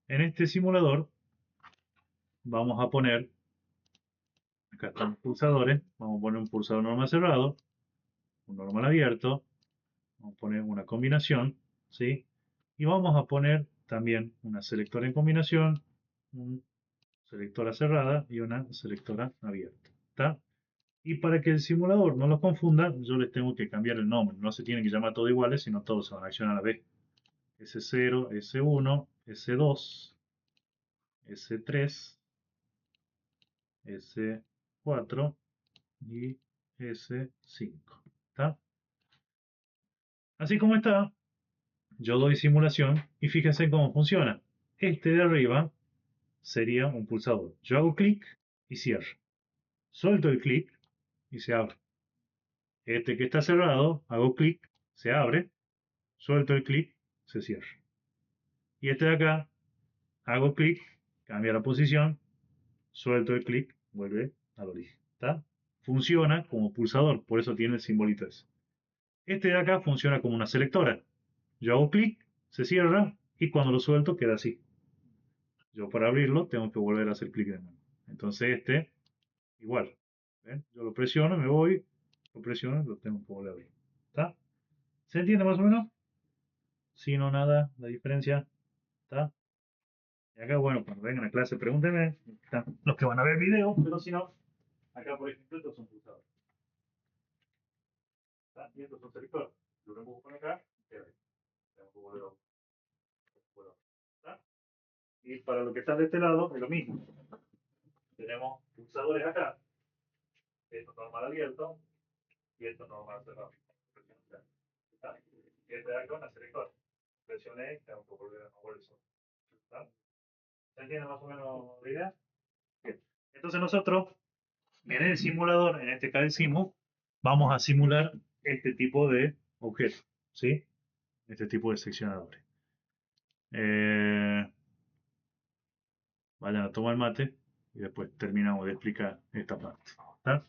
[SPEAKER 1] En este simulador vamos a poner, acá están los pulsadores, vamos a poner un pulsador normal cerrado, un normal abierto, vamos a poner una combinación, ¿sí? Y vamos a poner también una selectora en combinación, una selectora cerrada y una selectora abierta. ¿Está? Y para que el simulador no los confunda, yo les tengo que cambiar el nombre. No se tienen que llamar todos iguales, sino todos se van a accionar a la vez. S0, S1, S2, S3, S4 y S5. ¿Está? Así como está, yo doy simulación y fíjense cómo funciona. Este de arriba sería un pulsador. Yo hago clic y cierro. Suelto el clic y se abre. Este que está cerrado, hago clic, se abre. Suelto el clic, se cierra. Y este de acá, hago clic, cambia la posición, suelto el clic, vuelve al origen. ¿Está? Funciona como pulsador, por eso tiene el simbolito ese. Este de acá funciona como una selectora. Yo hago clic, se cierra y cuando lo suelto queda así. Yo para abrirlo tengo que volver a hacer clic de nuevo. Entonces este, igual. ¿Ven? Yo lo presiono, me voy, lo presiono, lo tengo que volver a abrir. ¿Está? ¿Se entiende más o menos? Si no, nada, la diferencia. ¿Está? Y acá, bueno, cuando vengan a clase, pregúntenme. Están los que van a ver video, pero si no, acá por ejemplo, estos son pulsadores. ¿Está? Y estos son selectores. Yo lo empujo con acá, queda ahí. Tengo que volver a ¿está? Y para lo que está de este lado, es lo mismo. Tenemos pulsadores acá. Esto normal abierto y esto normal cerrado. ¿Está? Y este de acá es una selectora. Presioné, tengo que volver a mover eso. ¿Está? ¿Se entiende más o menos la idea? Bien. Entonces nosotros, en el simulador, en este caso el Simu, vamos a simular este tipo de objetos, ¿sí? Este tipo de seccionadores. Vayan a tomar mate y después terminamos de explicar esta parte. ¿Está?